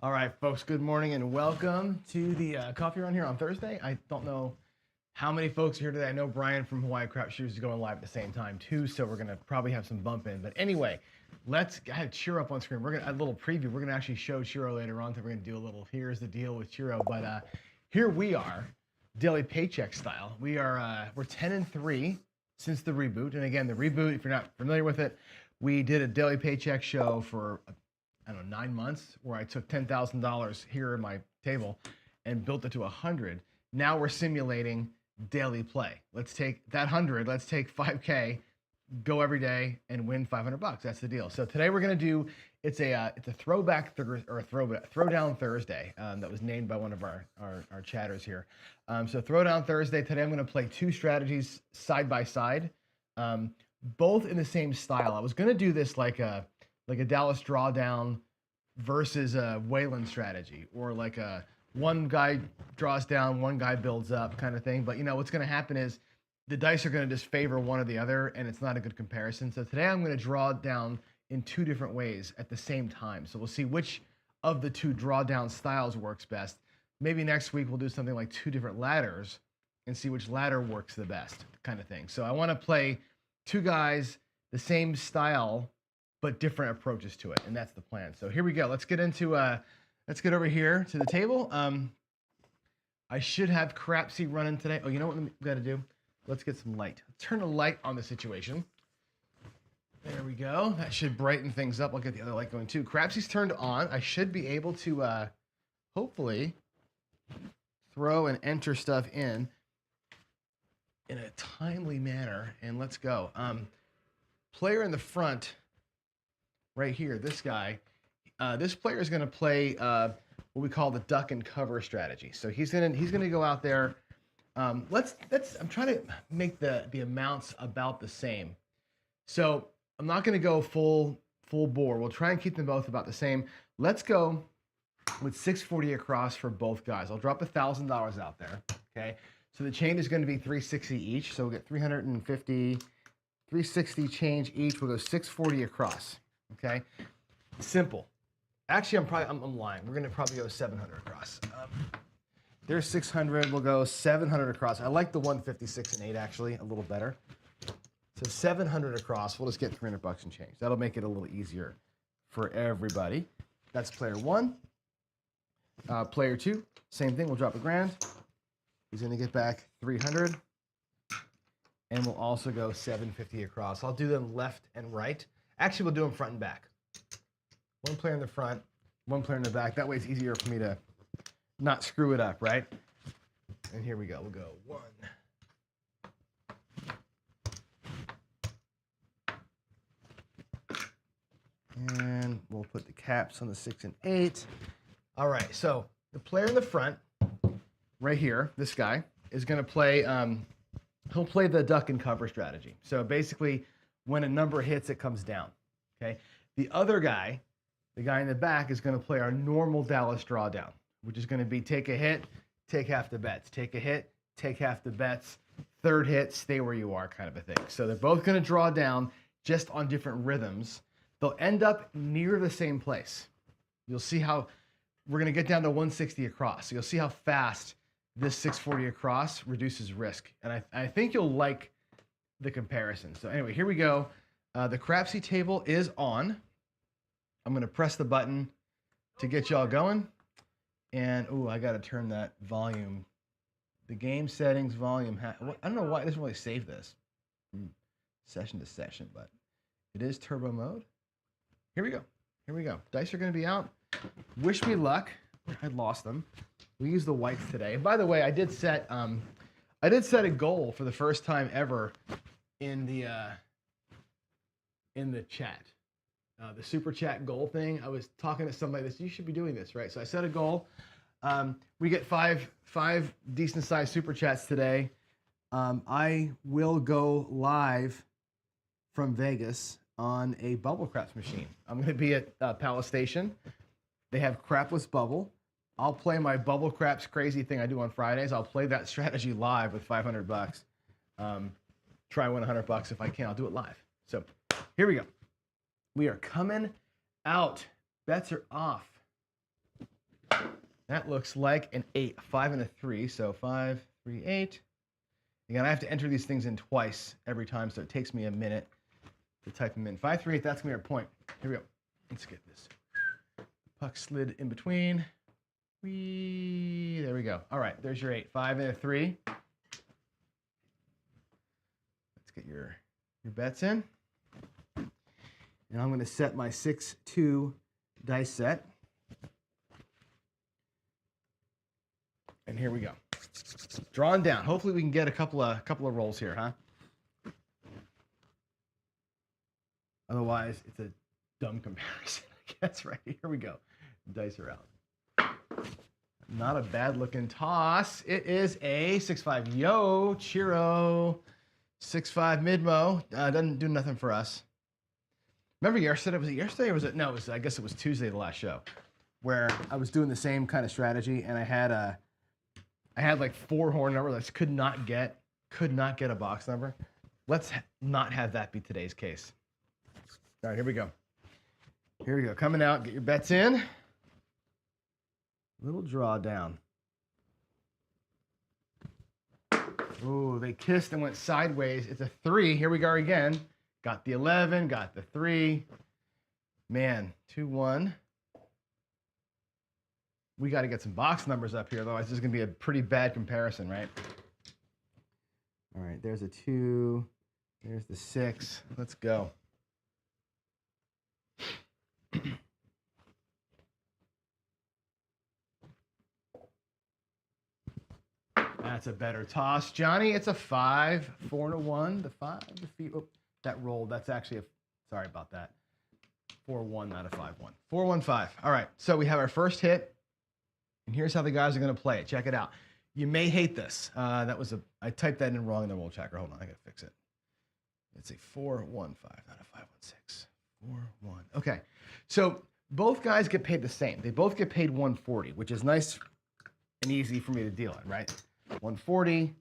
All right, folks, good morning and welcome to the coffee run here on Thursday. I don't know how many folks are here today. I know Brian from Hawaii Crap Shoes is going live at the same time too, so we're gonna probably have some bump in. But anyway, I have Chiro up on screen. We're gonna a little preview. We're gonna actually show Chiro later on, so we're gonna do a little here's the deal with Chiro. But here we are, daily paycheck style. We're 10-3 since the reboot. And again, the reboot, if you're not familiar with it, we did a daily paycheck show for I don't know, 9 months, where I took $10,000 here in my table and built it to 100. Now we're simulating daily play. Let's take that 100, let's take 5K, go every day and win 500 bucks. That's the deal. So today we're gonna do, it's a Throwdown Thursday that was named by one of our chatters here. So Throwdown Thursday, today I'm gonna play two strategies side by side, both in the same style. I was gonna do this like a Dallas Drawdown versus a Wayland strategy, or like a one guy draws down, one guy builds up kind of thing. But you know, what's going to happen is the dice are going to just favor one or the other, and it's not a good comparison. So today I'm going to draw down in two different ways at the same time. So we'll see which of the two drawdown styles works best. Maybe next week we'll do something like two different ladders and see which ladder works the best, kind of thing. So I want to play two guys, the same style, but different approaches to it, and that's the plan. So here we go. Let's get into let's get over here to the table. I should have Crapsy running today. Oh, you know what we got to do? Let's get some light. Turn a light on the situation. There we go. That should brighten things up. I'll get the other light going too. Crapsy's turned on. I should be able to hopefully throw and enter stuff in a timely manner. And let's go. Player in the front. Right here, this guy, this player is going to play what we call the duck and cover strategy. So he's gonna go out there. I'm trying to make the amounts about the same. So I'm not going to go full bore. We'll try and keep them both about the same. Let's go with 640 across for both guys. I'll drop $1,000 out there. Okay. So the chain is going to be 360 each. So we'll get 350, 360 change each. We'll go 640 across. Okay, simple. Actually, I'm lying. We're gonna probably go 700 across. There's 600. We'll go 700 across. I like the 156 and 8 actually a little better. So 700 across. We'll just get 300 bucks and change. That'll make it a little easier for everybody. That's player one. Player two, same thing. We'll drop $1,000. He's gonna get back 300, and we'll also go 750 across. I'll do them left and right. Actually, we'll do them front and back. One player in the front, one player in the back. That way it's easier for me to not screw it up, right? And here we go. We'll go 1. And we'll put the caps on the 6 and 8. All right, so the player in the front, right here, this guy, is going to play, he'll play the duck and cover strategy. So basically, when a number hits, it comes down, okay? The other guy, the guy in the back, is going to play our normal Dallas Drawdown, which is going to be take a hit, take half the bets. Take a hit, take half the bets. Third hit, stay where you are, kind of a thing. So they're both going to draw down just on different rhythms. They'll end up near the same place. You'll see how we're going to get down to 160 across. So you'll see how fast this 640 across reduces risk. And I think you'll like the comparison. So anyway, here we go. The Crapsy table is on. I'm going to press the button to get y'all going. And, ooh, I got to turn that volume. The game settings volume. I don't know why it doesn't really save this session to session, but it is turbo mode. Here we go. Here we go. Dice are going to be out. Wish me luck. I lost them. We used the whites today. And by the way, I did set a goal for the first time ever in the chat, the super chat goal thing. I was talking to somebody that you should be doing this, right? So I set a goal. We get five decent sized super chats today. I will go live from Vegas on a bubble craps machine. I'm going to be at Palace Station. They have crapless bubble. I'll play my bubble craps crazy thing I do on Fridays. I'll play that strategy live with 500 bucks. Try and win 100 bucks if I can. I'll do it live. So here we go. We are coming out. Bets are off. That looks like an 8, 5 and a 3. So 5, 3, 8. Again, I have to enter these things in twice every time, so it takes me a minute to type them in. 5, 3, 8, that's gonna be our point. Here we go. Let's get this. Puck slid in between. There we go. All right, there's your 8, 5 and a 3. Let's get your bets in. And I'm gonna set my 6-2 dice set. And here we go. Drawn down. Hopefully we can get a couple of rolls here, huh? Otherwise, it's a dumb comparison, I guess, right? Here we go. Dice are out. Not a bad looking toss. It is a 6-5. Yo, Chiro. 6-5 mid-mo. Doesn't do nothing for us. Remember yesterday? Was it yesterday or was it? No, it was, I guess it was Tuesday, the last show, where I was doing the same kind of strategy, and I had like 4 horn numbers. I could not get a box number. Let's not have that be today's case. All right, here we go. Here we go. Coming out. Get your bets in. Little drawdown. Ooh, they kissed and went sideways. It's a 3. Here we go again. Got the 11. Got the 3. Man, 2-1. We got to get some box numbers up here, otherwise this is going to be a pretty bad comparison, right? All right, there's a 2. There's the 6. Let's go. That's a better toss, Johnny. It's a 5, 4 and a 1. The 5, the feet. Oh, that rolled. That's actually a. Sorry about that. 4-1, not a 5-1. 4-1-5. All right. So we have our first hit, and here's how the guys are going to play it. Check it out. You may hate this. I typed that in wrong in the roll checker. Hold on, I got to fix it. It's a 4-1-5, not a 5-1-6. 4-1. Okay. So both guys get paid the same. They both get paid 140, which is nice and easy for me to deal in, right? 140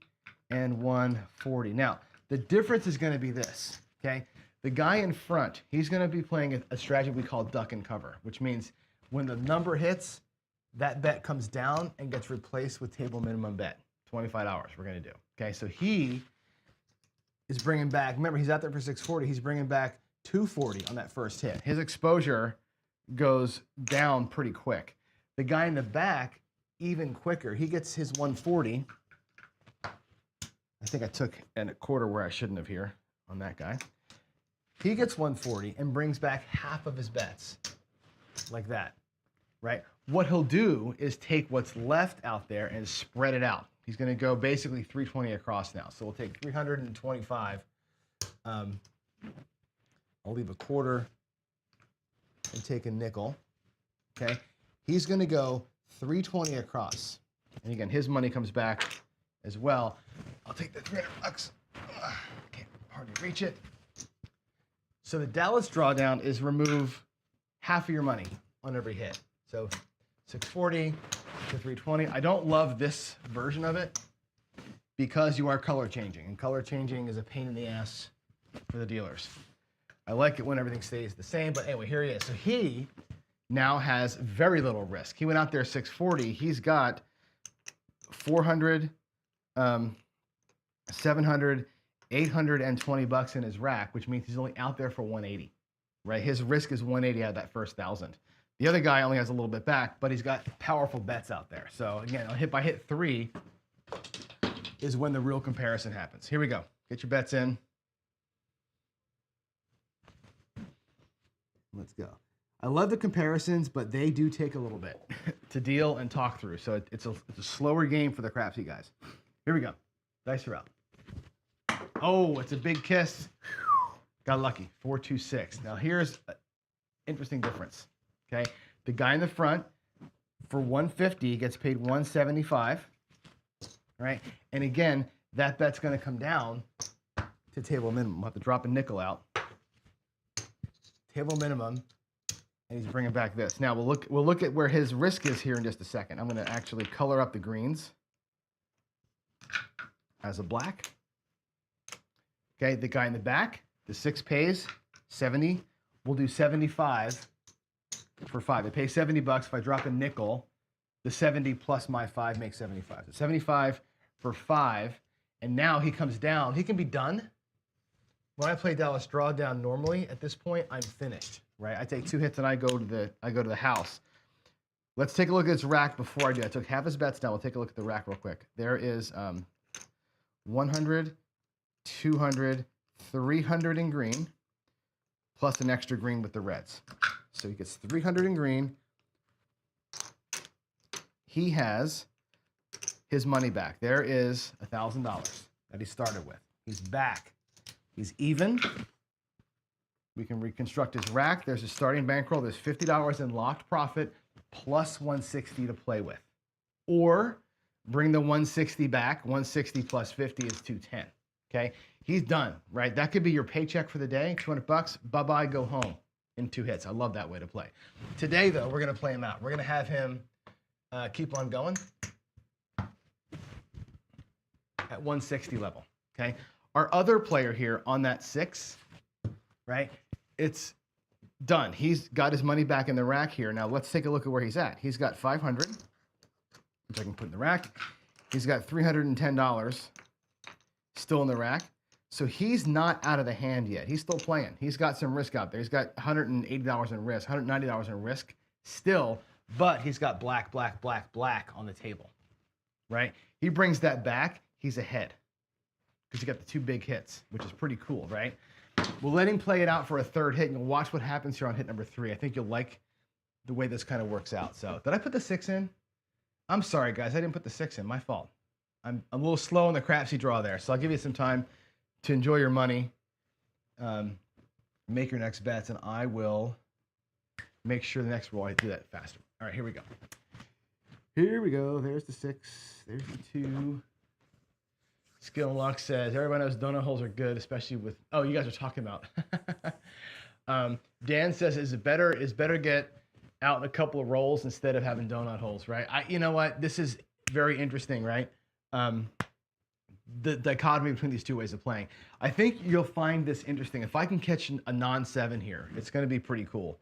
and 140. Now, the difference is going to be this, okay? The guy in front, he's going to be playing a strategy we call duck and cover, which means when the number hits, that bet comes down and gets replaced with table minimum bet. $25 we're going to do, okay? So he is bringing back, remember, he's out there for 640. He's bringing back 240 on that first hit. His exposure goes down pretty quick. The guy in the back, even quicker. He gets his 140. I think I took a quarter where I shouldn't have here on that guy. He gets 140 and brings back half of his bets like that, right? What he'll do is take what's left out there and spread it out. He's going to go basically 320 across now. So we'll take 325. I'll leave a quarter and take a nickel, okay? He's going to go 320 across. And again, his money comes back as well. I'll take the $300. Can't hardly reach it. So the Dallas drawdown is remove half of your money on every hit. So 640 to 320. I don't love this version of it because you are color changing, and color changing is a pain in the ass for the dealers. I like it when everything stays the same, but anyway, here he is. So he now has very little risk. He went out there 640. He's got 400, 700, 820 bucks in his rack, which means he's only out there for 180, right? His risk is 180 out of that first 1,000. The other guy only has a little bit back, but he's got powerful bets out there. So again, hit by hit 3 is when the real comparison happens. Here we go. Get your bets in. Let's go. I love the comparisons, but they do take a little bit to deal and talk through. So it's a slower game for the crapsy guys. Here we go. Dice are out. Oh, it's a big kiss. Got lucky. 4-2-6. Now here's an interesting difference. Okay, the guy in the front for 150 gets paid 175. Right, and again, that bet's going to come down to table minimum. We'll have to drop a nickel out. Table minimum, and he's bringing back this. Now we'll look at where his risk is here in just a second. I'm going to actually color up the greens as a black. Okay, the guy in the back, the 6 pays 70. We'll do 75 for 5. They pay $70. If I drop a nickel, The 70 plus my 5 makes 75. So 75 for 5. And now he comes down. He can be done. When I play Dallas Drawdown normally, at this point, I'm finished, right? I take 2 hits and I go to the house. Let's take a look at this rack before I do. I took half his bets down. We'll take a look at the rack real quick. There is 100, 200, 300 in green, plus an extra green with the reds. So he gets 300 in green. He has his money back. There is $1,000 that he started with. He's back. He's even. We can reconstruct his rack. There's his starting bankroll. There's $50 in locked profit plus 160 to play with. Or bring the 160 back. 160 plus 50 is 210. Okay? He's done, right? That could be your paycheck for the day. 200 bucks. Bye-bye, go home in 2 hits. I love that way to play. Today, though, we're going to play him out. We're going to have him keep on going at 160 level, okay? Our other player here on that 6, right? It's done. He's got his money back in the rack here. Now let's take a look at where he's at. He's got 500, which I can put in the rack. He's got $310 still in the rack. So he's not out of the hand yet. He's still playing. He's got some risk out there. He's got $180 in risk, $190 in risk still, but he's got black, black, black, black on the table, right? He brings that back. He's ahead because he got the 2 big hits, which is pretty cool, right? We'll let him play it out for a 3rd hit, and you'll watch what happens here on hit number 3. I think you'll like the way this kind of works out. So did I put the 6 in? I'm sorry, guys. I didn't put the 6 in. My fault. I'm a little slow on the crapsy draw there, so I'll give you some time to enjoy your money, make your next bets, and I will make sure the next roll I do that faster. All right, here we go. Here we go. There's the 6. There's the 2. Skill and Luck says, everybody knows donut holes are good, especially with, oh, you guys are talking about. Dan says, is better get out in a couple of rolls instead of having donut holes, right? You know what? This is very interesting, right? The dichotomy between these 2 ways of playing. I think you'll find this interesting. If I can catch a non-7 here, it's going to be pretty cool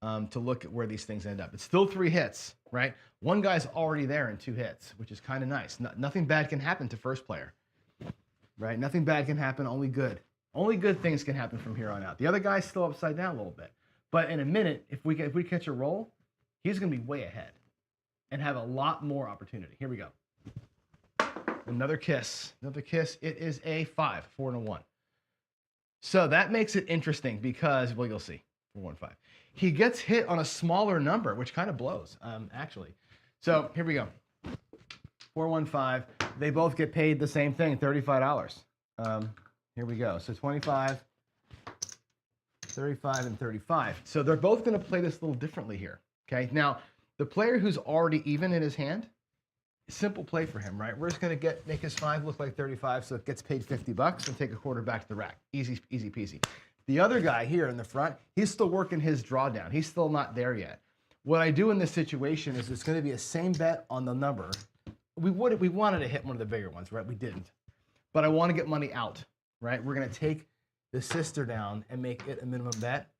to look at where these things end up. It's still 3 hits, right? One guy's already there in 2 hits, which is kind of nice. Nothing bad can happen to first player, right? Nothing bad can happen, only good. Only good things can happen from here on out. The other guy's still upside down a little bit. But in a minute, if we catch a roll, he's going to be way ahead and have a lot more opportunity. Here we go. Another kiss. Another kiss. It is a 5, 4 and a 1. So that makes it interesting because, well, you'll see. 4, 1, 5. He gets hit on a smaller number, which kind of blows, actually. So here we go. 4, 1, 5. They both get paid the same thing, $35. Here we go. So 25, 35, and 35. So they're both going to play this a little differently here. Okay. Now, the player who's already even in his hand, simple play for him, right? We're just going to make his 5 look like 35, so it gets paid $50 and take a quarter back to the rack. Easy, easy peasy. The other guy here in the front, he's still working his drawdown. He's still not there yet. What I do in this situation is it's going to be a same bet on the number. We wanted to hit one of the bigger ones, right? We didn't. But I want to get money out, right? We're going to take the sister down and make it a minimum bet.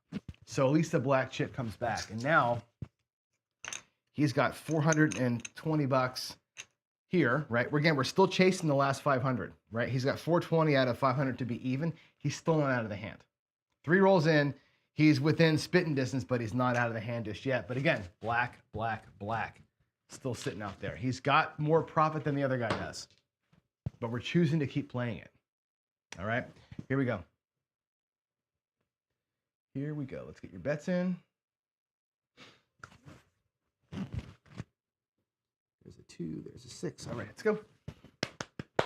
So at least the black chip comes back. And now he's got $420 here, right? We're still chasing the last 500, right? He's got 420 out of 500 to be even. He's still not out of the hand. 3 rolls in, he's within spitting distance, but he's not out of the hand just yet. But again, black, black, black, still sitting out there. He's got more profit than the other guy does, but we're choosing to keep playing it. All right, here we go. Here we go. Let's get your bets in. There's a 2, there's a 6. All right, let's go. I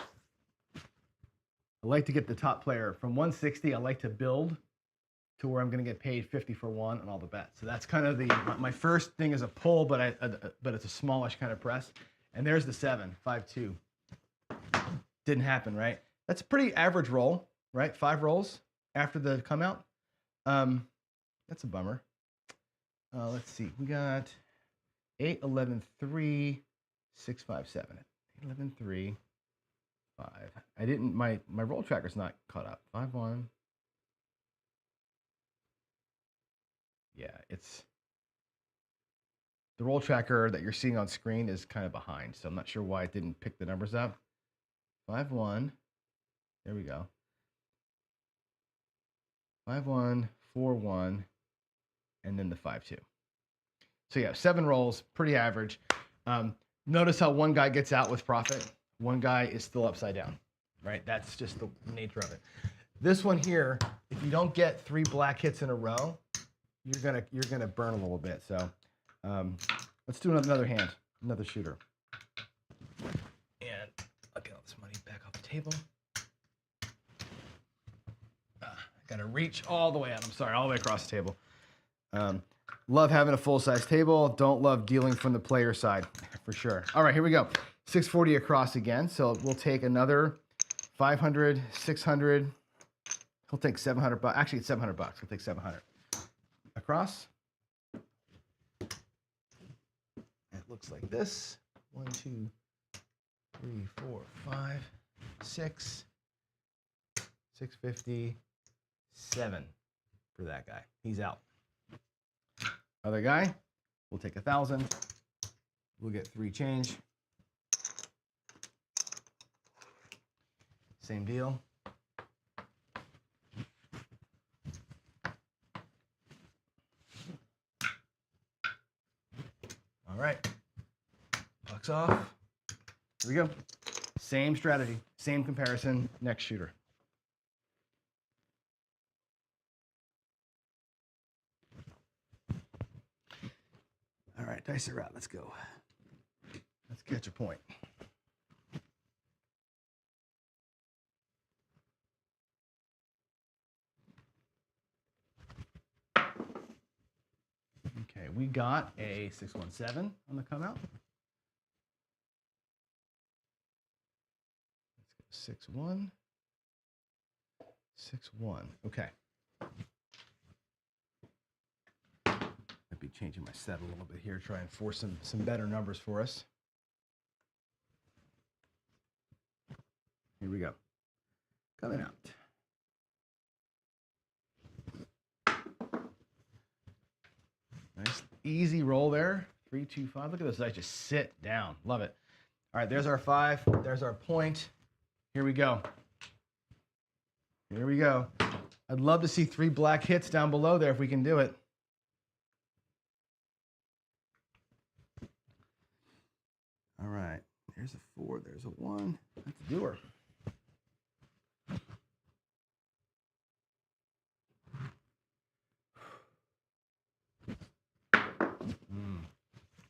like to get the top player from 160. I like to build to where I'm going to get paid 50 for 1 on all the bets. So that's kind of my first thing is a pull, but it's a smallish kind of press. And there's the 7, 5-2. Didn't happen, right? That's a pretty average roll, right? 5 rolls after the come out. That's a bummer. Let's see. We got 8, 11, 3, 6, 5, 7. 11, 3, 5. I didn't. My roll tracker's not caught up. 5, 1. Yeah, it's the roll tracker that you're seeing on screen is kind of behind, so I'm not sure why it didn't pick the numbers up. 5-1. There we go. 5-1, 4-1, and then the 5-2. So yeah, 7 rolls, pretty average. Notice how one guy gets out with profit. One guy is still upside down, right? That's just the nature of it. This one here, if you don't get 3 black hits in a row, you're gonna burn a little bit. So let's do another hand, another shooter. And I'll get all this money back off the table. I gotta reach all the way out. I'm sorry, all the way across the table. Love having a full-size table. Don't love dealing from the player side, for sure. All right, here we go. 640 across again. So we'll take another 500, 600. He'll take 700 bucks. Actually, it's 700 bucks. We'll take 700 across. It looks like this. 1, 2, 3, 4, 5, 6, 650, 7 for that guy. He's out. Other guy, we'll take 1,000. We'll get 3 change. Same deal. All right, bucks off. Here we go. Same strategy, same comparison, next shooter. All right, dice are out, let's go. Let's catch a point. Okay, we got a 617 on the come out. Let's go 6-1. 6-1. Okay. I'd be changing my set a little bit here, try and force some better numbers for us. Here we go. Coming out. Nice easy roll there. 3, 2, 5. Look at those dice just sit down. Love it. All right, there's our 5. There's our point. Here we go. Here we go. I'd love to see 3 black hits down below there if we can do it. All right. There's a 4. There's a 1. That's a doer.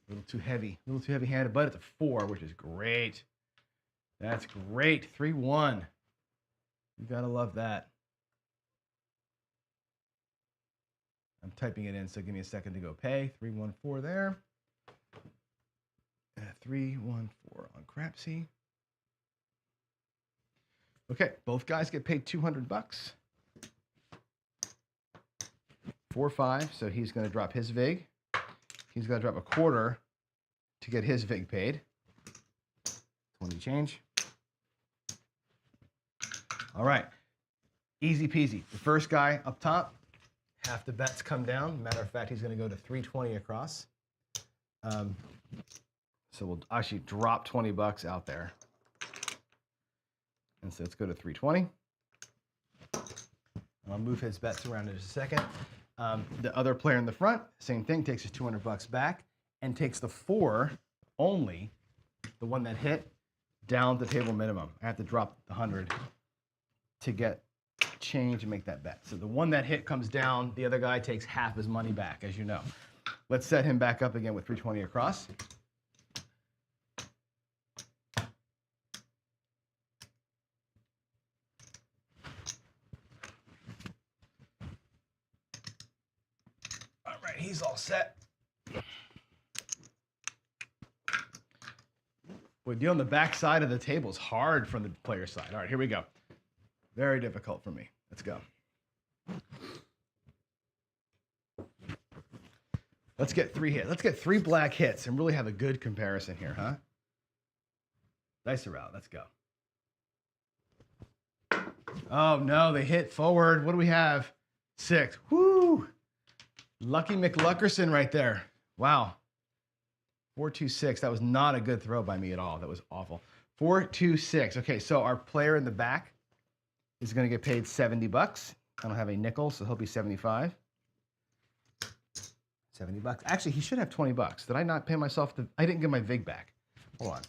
A little too heavy-handed, but it's a 4, which is great. That's great. 3-1. You gotta love that. I'm typing it in, so give me a second to go pay. 314 there. 314 on Crapsy. Okay, both guys get paid 200 bucks. 4-5, so he's gonna drop his vig. He's got to drop a quarter to get his vig paid. 20 change. All right. Easy peasy. The first guy up top, half the bets come down. Matter of fact, he's going to go to 320 across. So we'll actually drop 20 bucks out there. And so let's go to 320. I'll move his bets around in just a second. The other player in the front, same thing, takes his 200 bucks back and takes the 4 only, the one that hit, down to table minimum. I have to drop the 100 to get change and make that bet. So the one that hit comes down, the other guy takes half his money back, as you know. Let's set him back up again with 320 across. He's all set. Boy, dealing on the back side of the table is hard from the player side. All right, here we go. Very difficult for me. Let's go. Let's get 3 hits. Let's get 3 black hits and really have a good comparison here, huh? Dice are out. Let's go. Oh, no, they hit forward. What do we have? 6. Woo! Lucky McLuckerson right there. Wow. 4-2-6. That was not a good throw by me at all. That was awful. 4-2-6. Okay, so our player in the back is going to get paid $70. I don't have a nickel, so he'll be 75. 70 bucks. Actually, he should have 20 bucks. Did I not pay myself I didn't get my VIG back. Hold on.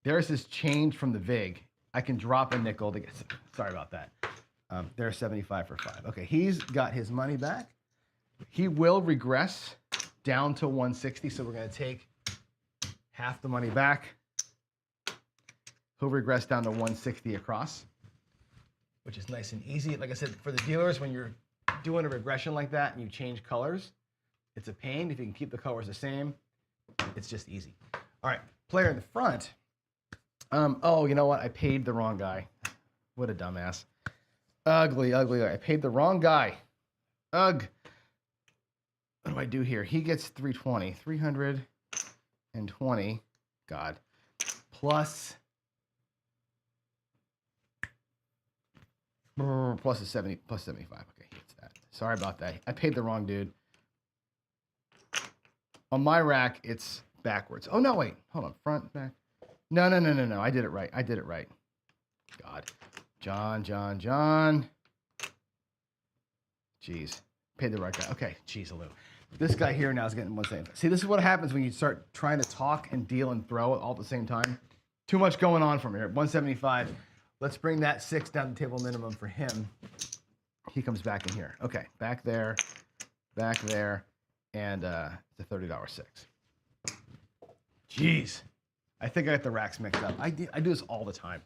There's this change from the VIG. I can drop a nickel to get, sorry about that. There's 75 for 5. Okay, he's got his money back. He will regress down to 160, so we're going to take half the money back. He'll regress down to 160 across, which is nice and easy. Like I said, for the dealers, when you're doing a regression like that and you change colors, it's a pain. If you can keep the colors the same, it's just easy. All right, player in the front. Oh, you know what? I paid the wrong guy. What a dumbass. Ugly, ugly. I paid the wrong guy. Ugh. What do I do here? He gets 320. 320. God. Plus a 70. Plus 75. Okay, hits that. Sorry about that. I paid the wrong dude. On my rack, it's backwards. Oh, no, wait. Hold on. Front, back. No. I did it right. God. John. Jeez. Paid the right guy. Okay. Jeez, Lou. This guy here now is getting 175. See, this is what happens when you start trying to talk and deal and throw all at the same time. Too much going on from here. 175. Let's bring that 6 down the table minimum for him. He comes back in here. Okay. Back there. And it's a $30 6. Jeez. I think I got the racks mixed up. I do this all the time.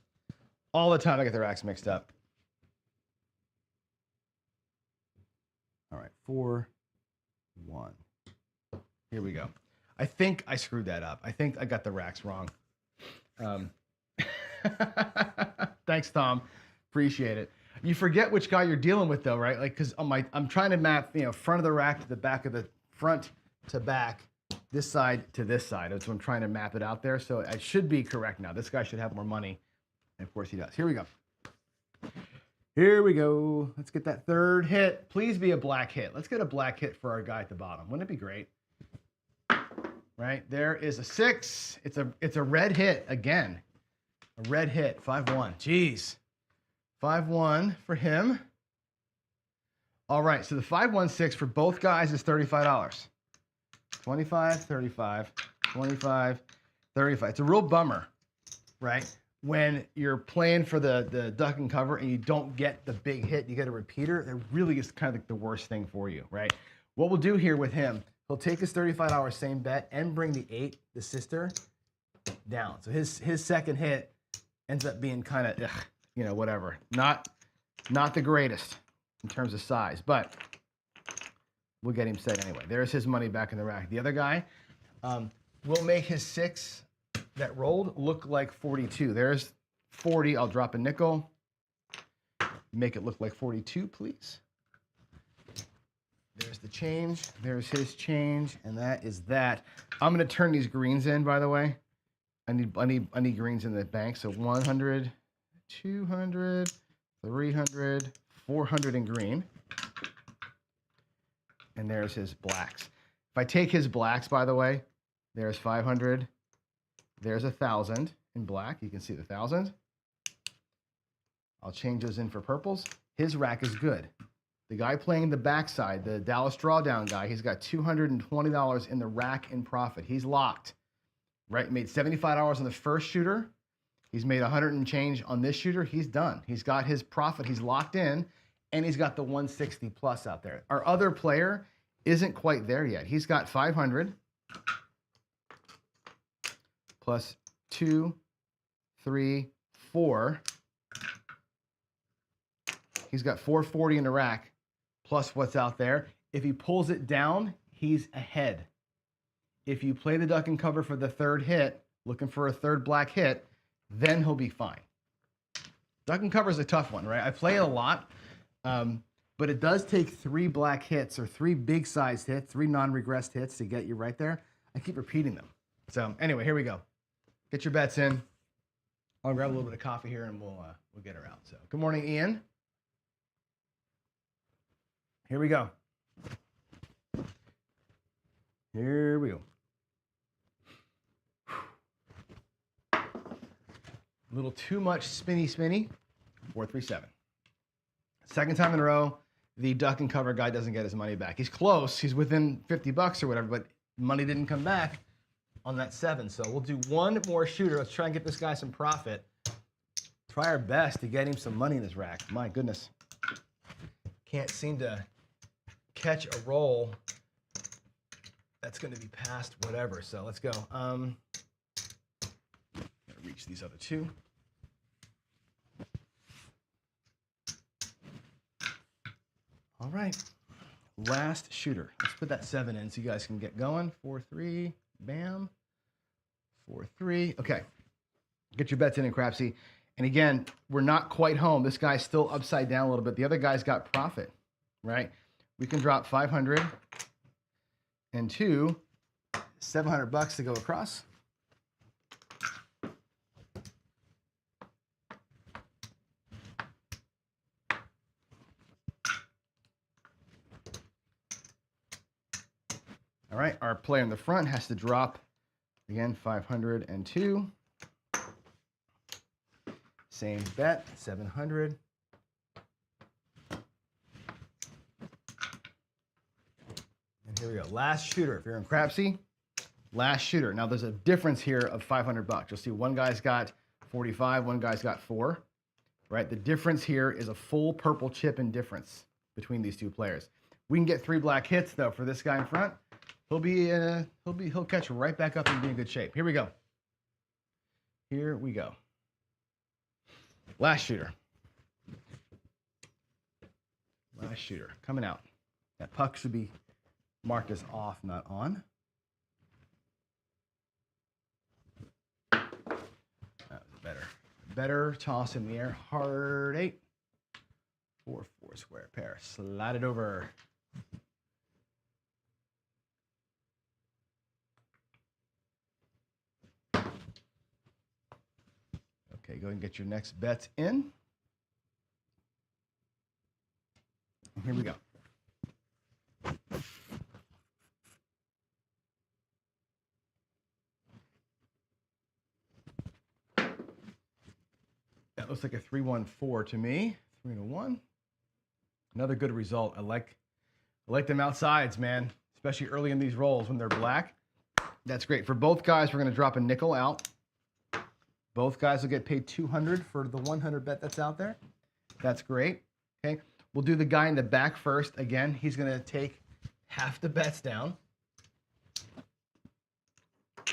All the time I get the racks mixed up. All right, 4-1. Here we go. I think I screwed that up. I think I got the racks wrong. Thanks, Tom. Appreciate it. You forget which guy you're dealing with, though, right? Like, because I'm trying to map, front of the rack to the back of the front to back, this side to this side. That's what I'm trying to map it out there. So I should be correct now. This guy should have more money. And of course he does. Here we go. Here we go. Let's get that third hit. Please be a black hit. Let's get a black hit for our guy at the bottom. Wouldn't it be great? Right? There is a 6. It's a red hit again. A red hit. 5-1. Jeez. 5-1 for him. All right. So the 5-1-6 for both guys is $35. 25, 35, 25, 35. It's a real bummer, right? When you're playing for the duck and cover and you don't get the big hit, you get a repeater. That really is kind of like the worst thing for you, right? What we'll do here with him, he'll take his $35 same bet and bring the 8, the sister, down. So his second hit ends up being kind of, whatever. Not the greatest in terms of size, but we'll get him set anyway. There's his money back in the rack. The other guy, we'll make his 6 that rolled look like 42. There's 40. I'll drop a nickel. Make it look like 42, please. There's the change. There's his change, and that is that. I'm going to turn these greens in, by the way. I need greens in the bank. So 100, 200, 300, 400 in green. And there's his blacks. If I take his blacks, by the way, there's 500. There's 1,000 in black. You can see the 1,000. I'll change those in for purples. His rack is good. The guy playing the backside, the Dallas Drawdown guy, he's got $220 in the rack in profit. He's locked. Right? Made $75 on the first shooter. He's made 100 and change on this shooter. He's done. He's got his profit. He's locked in. And he's got the 160 plus out there. Our other player isn't quite there yet. He's got 500 plus 2, 3, 4. He's got 440 in the rack plus what's out there. If he pulls it down, he's ahead. If you play the duck and cover for the third hit, looking for a third black hit, then he'll be fine. Duck and cover is a tough one, right? I play it a lot. But it does take 3 black hits or 3 big sized hits, 3 non-regressed hits to get you right there. I keep repeating them. So anyway, here we go. Get your bets in. I'll grab a little bit of coffee here and we'll get her out. So good morning, Ian. Here we go. Here we go. A little too much spinny. 4-3-7. Second time in a row, the duck and cover guy doesn't get his money back. He's close. He's within 50 bucks or whatever, but money didn't come back on that 7. So we'll do one more shooter. Let's try and get this guy some profit. Try our best to get him some money in his rack. My goodness. Can't seem to catch a roll that's going to be past whatever. So let's go. Gotta reach these other two. All right, last shooter. Let's put that 7 in so you guys can get going. 4-3, bam. 4-3. Okay, get your bets in Crapsy. And again, we're not quite home. This guy's still upside down a little bit. The other guy's got profit, right? We can drop 500 and 2, 700 bucks to go across. All right, our player in the front has to drop, again, 502. Same bet, 700. And here we go, last shooter. If you're in Crapsy, last shooter. Now there's a difference here of 500 bucks. You'll see one guy's got 45, one guy's got 4, right? The difference here is a full purple chip in difference between these two players. We can get 3 black hits though for this guy in front. He'll catch right back up and be in good shape. Here we go. Here we go. Last shooter. Last shooter coming out. That puck should be marked as off, not on. That was better toss in the air. Hard 8. 4-4 square pair. Slide it over. Okay, go ahead and get your next bets in. And here we go. That looks like a 3-1-4 to me. 3-1. Another good result. I like them outsides, man, especially early in these rolls when they're black. That's great. For both guys, we're going to drop a nickel out. Both guys will get paid 200 for the 100 bet that's out there. That's great. Okay, we'll do the guy in the back first. Again, he's going to take half the bets down.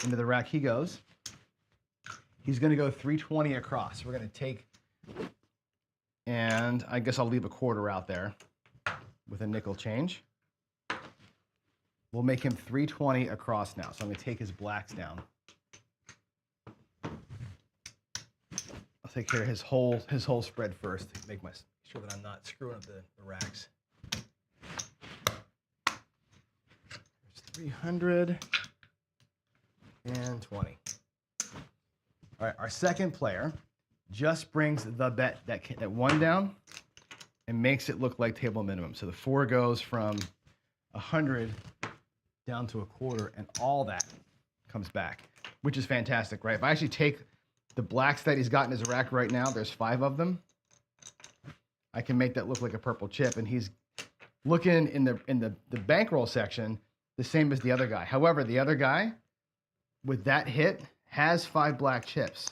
Into the rack he goes. He's going to go 320 across. We're going to take, and I guess I'll leave a quarter out there with a nickel change. We'll make him 320 across now. So I'm going to take his blacks down. I'll take care of his whole spread first. Make sure that I'm not screwing up the racks. There's 320. All right, our second player just brings the bet that 1 down and makes it look like table minimum. So the 4 goes from 100 down to a quarter, and all that comes back, which is fantastic, right? If I actually take the blacks that he's got in his rack right now, there's 5 of them. I can make that look like a purple chip, and he's looking in the bankroll section the same as the other guy. However, the other guy with that hit has 5 black chips.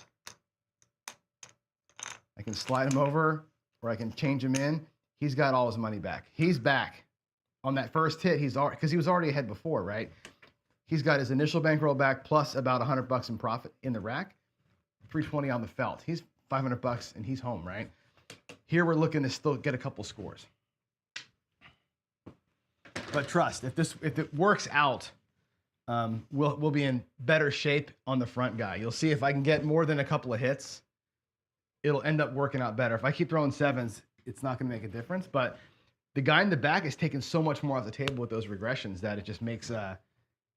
I can slide him over, or I can change him in. He's got all his money back. He's back on that first hit. Because he was already ahead before, right? He's got his initial bankroll back plus about 100 bucks in profit in the rack. 320 on the felt. He's 500 bucks and he's home, right? Here we're looking to still get a couple scores. But trust, if it works out, we'll be in better shape on the front guy. You'll see if I can get more than a couple of hits, it'll end up working out better. If I keep throwing 7s, it's not going to make a difference. But the guy in the back is taking so much more off the table with those regressions that it just makes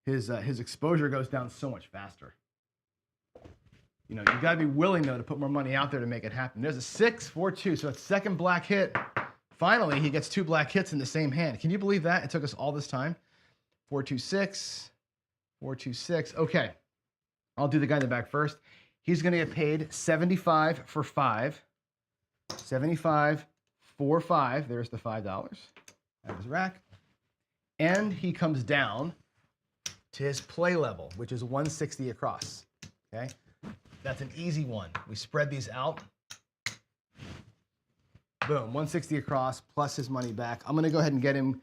his exposure goes down so much faster. You know, you got to be willing, though, to put more money out there to make it happen. There's a 6-4-2, so it's second black hit. Finally, he gets 2 black hits in the same hand. Can you believe that? It took us all this time. 4-2-6, 4-2-6. Okay, I'll do the guy in the back first. He's going to get paid 75 for 5. 75 for 5. There's the $5 out of his rack. And he comes down to his play level, which is 160 across. Okay? That's an easy one. We spread these out. Boom, 160 across plus his money back. I'm going to go ahead and get him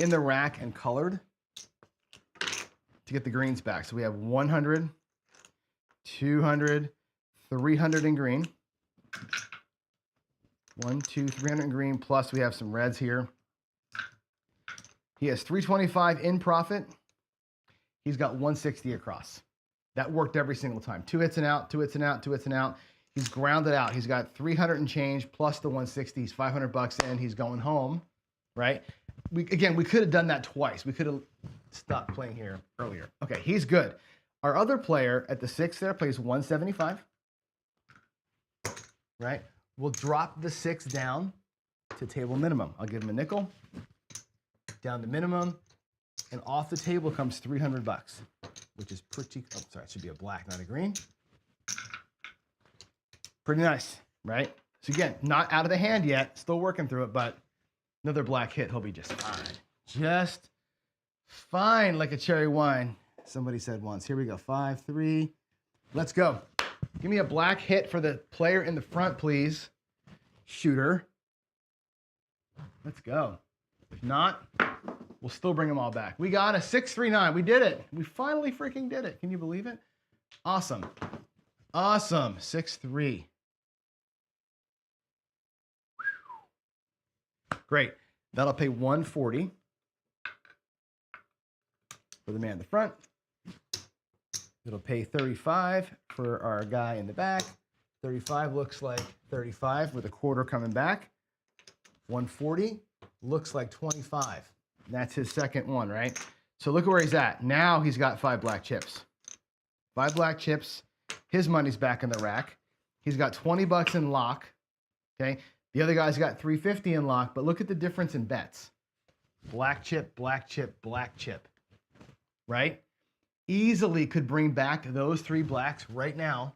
in the rack and colored to get the greens back. So we have 100, 200, 300 in green. 1, 2, 300 in green, plus we have some reds here. He has 325 in profit. He's got 160 across. That worked every single time. 2 hits and out, 2 hits and out, 2 hits and out. He's grounded out. He's got 300 and change plus the 160. He's 500 bucks in. He's going home, right? We could have done that twice. We could have stopped playing here earlier. Okay, he's good. Our other player at the 6 there plays 175, right? We'll drop the 6 down to table minimum. I'll give him a nickel, down to minimum, and off the table comes 300 bucks, which is pretty, oh, sorry, it should be a black, not a green. Pretty nice, right? So again, not out of the hand yet, still working through it, but another black hit, he'll be just fine. Just fine, like a cherry wine, somebody said once. Here we go, 5, 3, let's go. Give me a black hit for the player in the front, please. Shooter. Let's go. If not, we'll still bring them all back. We got a 639. We did it. We finally freaking did it. Can you believe it? Awesome. Awesome. 6-3. Great. That'll pay 140 for the man in the front. It'll pay 35 for our guy in the back. 35 looks like 35 with a quarter coming back. 140 looks like 25. That's his second one, right? So look at where he's at. Now he's got 5 black chips. 5 black chips. His money's back in the rack. He's got 20 bucks in lock. Okay. The other guy's got 350 in lock, but look at the difference in bets. Black chip, black chip, black chip. Right? Easily could bring back those 3 blacks right now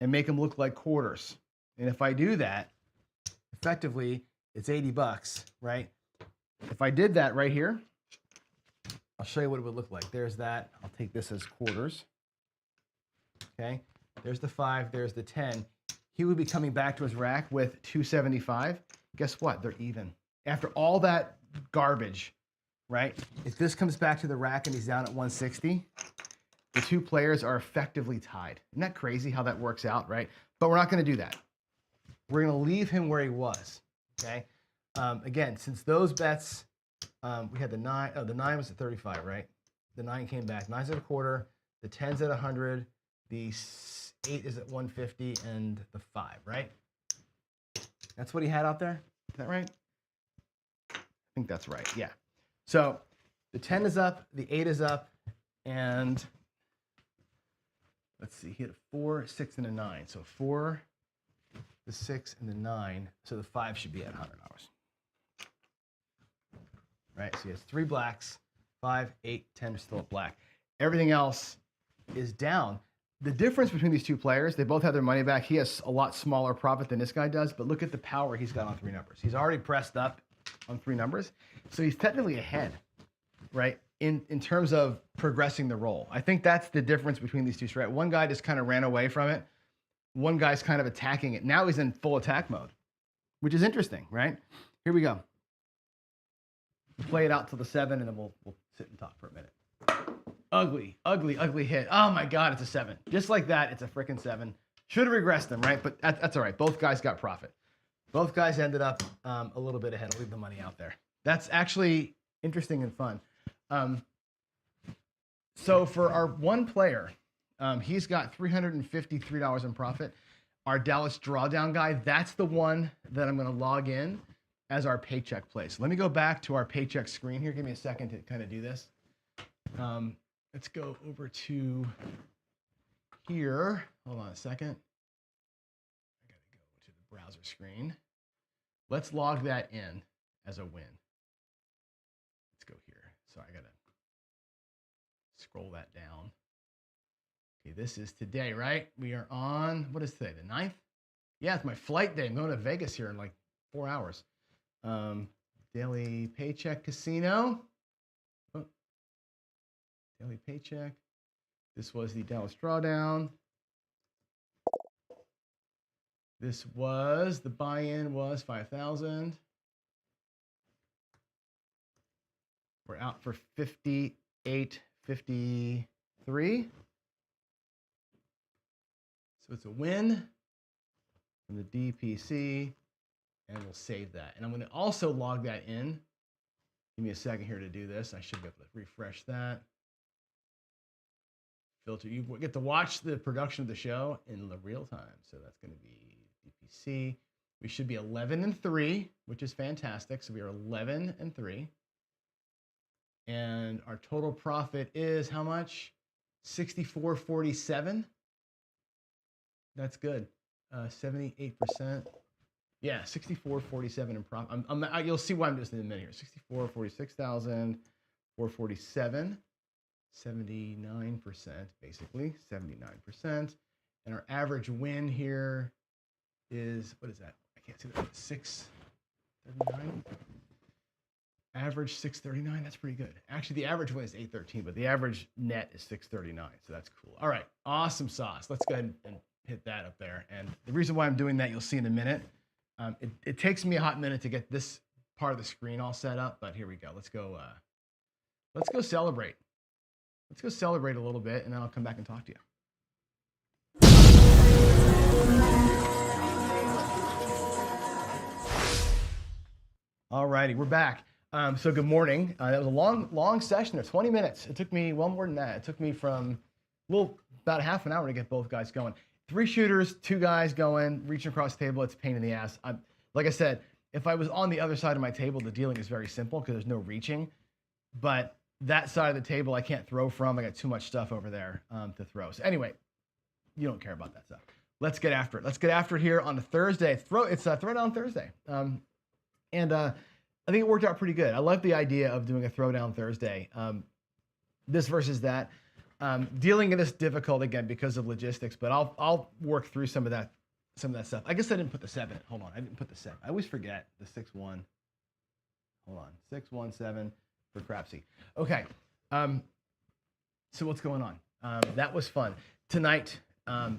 and make them look like quarters. And if I do that, effectively, it's 80 bucks, right? If I did that right here, I'll show you what it would look like. There's that. I'll take this as quarters. Okay. There's the 5. There's the 10. He would be coming back to his rack with 275. Guess what? They're even. After all that garbage, right? If this comes back to the rack and he's down at 160, the 2 players are effectively tied. Isn't that crazy how that works out, right? But we're not going to do that. We're going to leave him where he was, okay? Again, since those bets, we had the 9. Oh, the 9 was at 35, right? The 9 came back. 9's at a quarter. The 10's at 100. The 8 is at 150, and the 5, right? That's what he had out there. Is that right? I think that's right. Yeah. So the 10 is up, the 8 is up, and let's see, he had a 4, 6, and a 9. So 4, the 6, and the 9. So the 5 should be at $100. Right? So he has 3 blacks, 5, 8, 10 are still at black. Everything else is down. The difference between these 2 players, they both have their money back. He has a lot smaller profit than this guy does, but look at the power he's got on 3 numbers. He's already pressed up on 3 numbers. So he's technically ahead, right? In terms of progressing the roll. I think that's the difference between these 2 strats. One guy just kind of ran away from it. One guy's kind of attacking it. Now he's in full attack mode, which is interesting, right? Here we go. We'll play it out till the 7, and then we'll sit and talk for a minute. Ugly, ugly, ugly hit. Oh my God, it's a 7. Just like that, it's a freaking 7. Should have regressed them, right? But that's all right. Both guys got profit. Both guys ended up a little bit ahead. I'll leave the money out there. That's actually interesting and fun. So for our one player, he's got $353 in profit. Our Dallas Drawdown guy, that's the one that I'm going to log in as our paycheck play. So let me go back to our paycheck screen here. Give me a second to kind of do this. Let's go over to here. Hold on a second. I got to go to the browser screen. Let's log that in as a win. Let's go here. So I got to scroll that down. Okay, this is today, right? We are on, what is today, the 9th? Yeah, it's my flight day. I'm going to Vegas here in like 4 hours. Daily Paycheck Casino. Oh, Daily Paycheck. This was the Dallas Drawdown. This was, the buy-in was 5,000. We're out for 58.53. So it's a win from the DPC, and we'll save that. And I'm going to also log that in. Give me a second here to do this. I should be able to refresh that. Filter. You get to watch the production of the show in the real time. So that's going to be DPC. We should be 11-3, which is fantastic. So we are 11-3. And our total profit is how much? 64.47. That's good. 78%. Yeah, 64.47 in profit. You'll see why I'm just in a minute here. 447, 79%, basically 79%. And our average win here is, what is that? I can't see that. 639. Average 639. That's pretty good. Actually, the average win is 813, but the average net is 639. So that's cool. All right, awesome sauce. Let's go ahead and hit that up there. And the reason why I'm doing that, you'll see in a minute. It takes me a hot minute to get this part of the screen all set up, but here we go. Let's go celebrate. Let's go celebrate a little bit, and then I'll come back and talk to you. All righty, we're back. So good morning. That was a long session there, 20 minutes. It took me, well, more than that. It took me from, about half an hour to get both guys going. 3 shooters, 2 guys going, reaching across the table. It's a pain in the ass. Like I said, if I was on the other side of my table, the dealing is very simple because there's no reaching. But that side of the table, I can't throw from. I got too much stuff over there to throw. So anyway, you don't care about that stuff. Let's get after it. Let's get after it here on a Thursday. It's Throwdown Thursday. And I think it worked out pretty good. I love the idea of doing a Throwdown Thursday. This versus that. Dealing in this difficult again because of logistics, but I'll work through some of that stuff. I guess I didn't put the 7. Hold on, I didn't put the 7. I always forget the 6-1. Hold on, 6-1-7 for Crapsy. Okay, so what's going on? That was fun tonight. The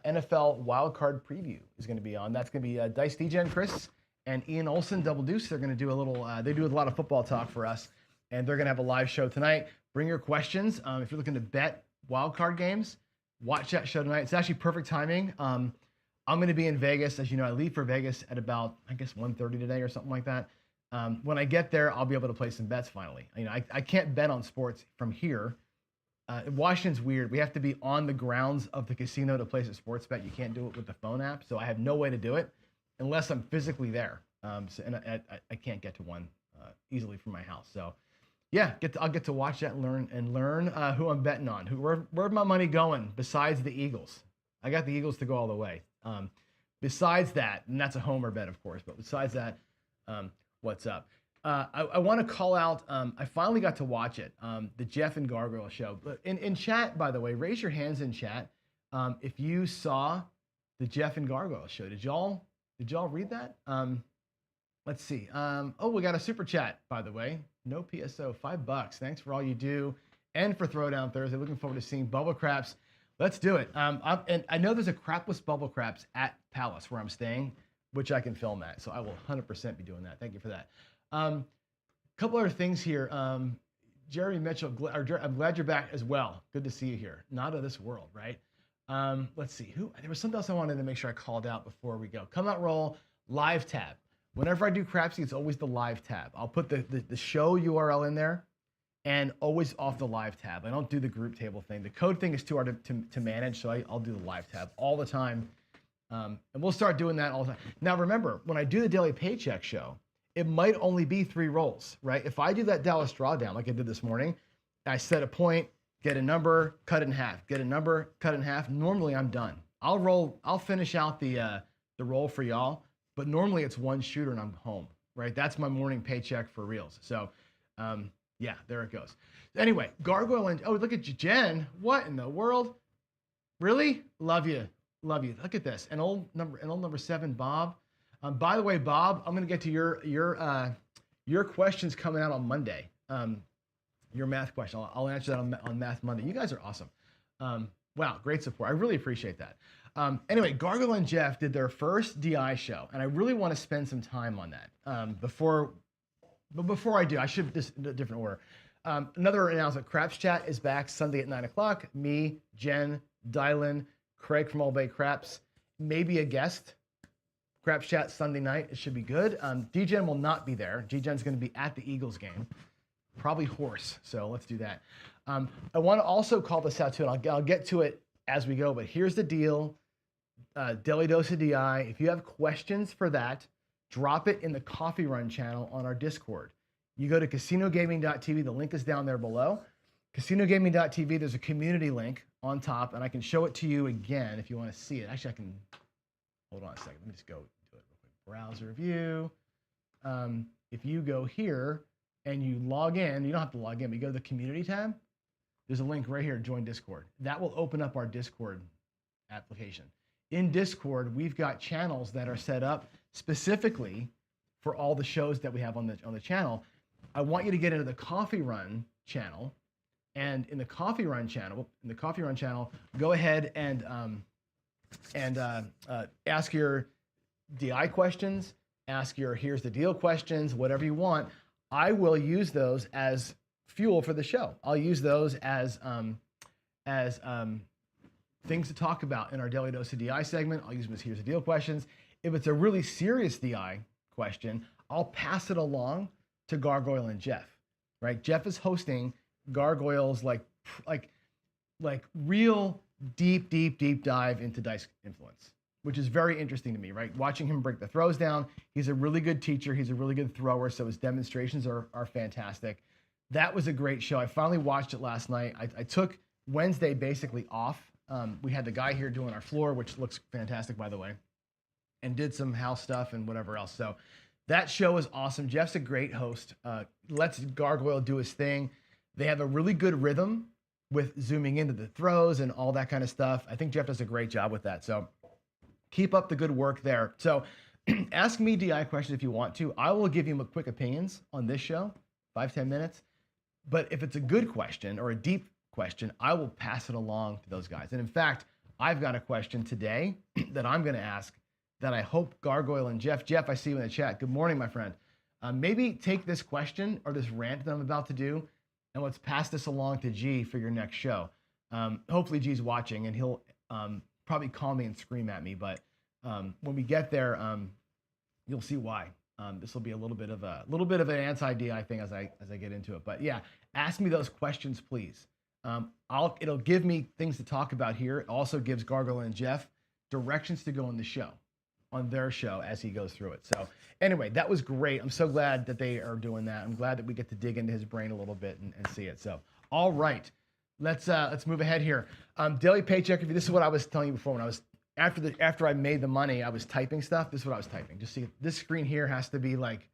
NFL wildcard preview is going to be on. That's going to be Dice DJ and Chris and Ian Olsen, Double Deuce. They're going to do a little. They do a lot of football talk for us, and they're going to have a live show tonight. Bring your questions. If you're looking to bet wildcard games, watch that show tonight. It's actually perfect timing. I'm going to be in Vegas. As you know, I leave for Vegas at about, I guess, 1:30 today or something like that. When I get there, I'll be able to play some bets finally. You know, I can't bet on sports from here. Washington's weird. We have to be on the grounds of the casino to place a sports bet. You can't do it with the phone app, so I have no way to do it unless I'm physically there. And I can't get to one easily from my house. So, yeah, I'll get to watch that and learn who I'm betting on. Where's my money going besides the Eagles? I got the Eagles to go all the way. Besides that, and that's a homer bet, of course, but besides that, what's up? I want to call out, I finally got to watch it, the Jeff and Gargoyle show. In chat, by the way, raise your hands in chat if you saw the Jeff and Gargoyle show. Did y'all read that? Let's see. Oh, we got a super chat, by the way. No PSO, $5. Thanks for all you do and for Throwdown Thursday. Looking forward to seeing Bubble Craps. Let's do it. And I know there's a crapless Bubble Craps at Palace where I'm staying, which I can film at. So I will 100% be doing that. Thank you for that. Couple other things here. Jerry Mitchell, I'm glad you're back as well. Good to see you here. Not of this world, right? Let's see. There was something else I wanted to make sure I called out before we go. Come Out Roll, live tab. Whenever I do Crapsy, it's always the live tab. I'll put the show URL in there and always off the live tab. I don't do the group table thing. The code thing is too hard to manage, so I'll do the live tab all the time. And we'll start doing that all the time. Now, remember, when I do the Daily Paycheck show, it might only be 3 rolls, right? If I do that Dallas Drawdown like I did this morning, I set a point, get a number, cut it in half, get a number, cut it in half. Normally, I'm done. I'll finish out the roll for y'all, but normally it's 1 shooter and I'm home, right? That's my morning paycheck for reals. So, yeah, there it goes. Anyway, Gargoyle and, oh, look at Jen. What in the world? Really? Love you. Love you. Look at this. An old number 7, Bob. By the way, Bob, I'm gonna get to your questions coming out on Monday. Your math question. I'll answer that on Math Monday. You guys are awesome. Wow, great support. I really appreciate that. Anyway, Gargoyle and Jeff did their first DI show, and I really want to spend some time on that. But before I do, I should just in a different order. Another announcement: Craps Chat is back Sunday at 9 o'clock. Me, Jen, Dylan, Craig from All Bay Craps, maybe a guest. Craps Chat Sunday night. It should be good. DGen will not be there. DGen's going to be at the Eagles game, probably hoarse. So let's do that. I want to also call this out too, and I'll get to it as we go. But here's the deal: Daily Dose of DI. If you have questions for that, drop it in the Coffee Run channel on our Discord. You go to casinogaming.tv. The link is down there below. Casinogaming.tv. There's a community link on top, and I can show it to you again if you want to see it. Actually, I can. Hold on a second. Let me just go do it real quick. Browser view. If you go here and you log in, you don't have to log in, but you go to the community tab. There's a link right here, join Discord. That will open up our Discord application. In Discord, we've got channels that are set up specifically for all the shows that we have on the channel. I want you to get into the Coffee Run channel, and in the Coffee Run channel, go ahead and ask your DI questions, ask your here's the deal questions, whatever you want. I will use those as fuel for the show. I'll use those as things to talk about in our Daily Dose of DI segment. I'll use them as here's the deal questions. If it's a really serious DI question, I'll pass it along to Gargoyle and Jeff. Right? Jeff is hosting Gargoyle's like real deep dive into dice influence, which is very interesting to me, right? Watching him break the throws down. He's a really good teacher. He's a really good thrower, so his demonstrations are fantastic. That was a great show. I finally watched it last night. I took Wednesday basically off. We had the guy here doing our floor, which looks fantastic, by the way, and did some house stuff and whatever else. So that show is awesome. Jeff's a great host. Lets Gargoyle do his thing. They have a really good rhythm with zooming into the throws and all that kind of stuff. I think Jeff does a great job with that. So keep up the good work there. So ask me DI questions if you want to. I will give you a quick opinions on this show, 5-10 minutes. But if it's a good question or a deep question, I will pass it along to those guys. And in fact, I've got a question today that I'm going to ask that I hope Gargoyle and Jeff, I see you in the chat. Good morning, my friend. Maybe take this question or this rant that I'm about to do, and let's pass this along to G for your next show. Hopefully G's watching, and he'll probably call me and scream at me. But when we get there, you'll see why. This will be a little bit of an anti-DI thing as I get into it. But yeah, ask me those questions, please. It'll give me things to talk about here. It also gives Gargoyle and Jeff directions to go on the show, on their show as he goes through it. So anyway, that was great. I'm so glad that they are doing that. I'm glad that we get to dig into his brain a little bit and see it. So all right, let's move ahead here. Daily paycheck review. This is what I was telling you before when I was after I made the money, I was typing stuff. This is what I was typing. Just see, this screen here has to be like,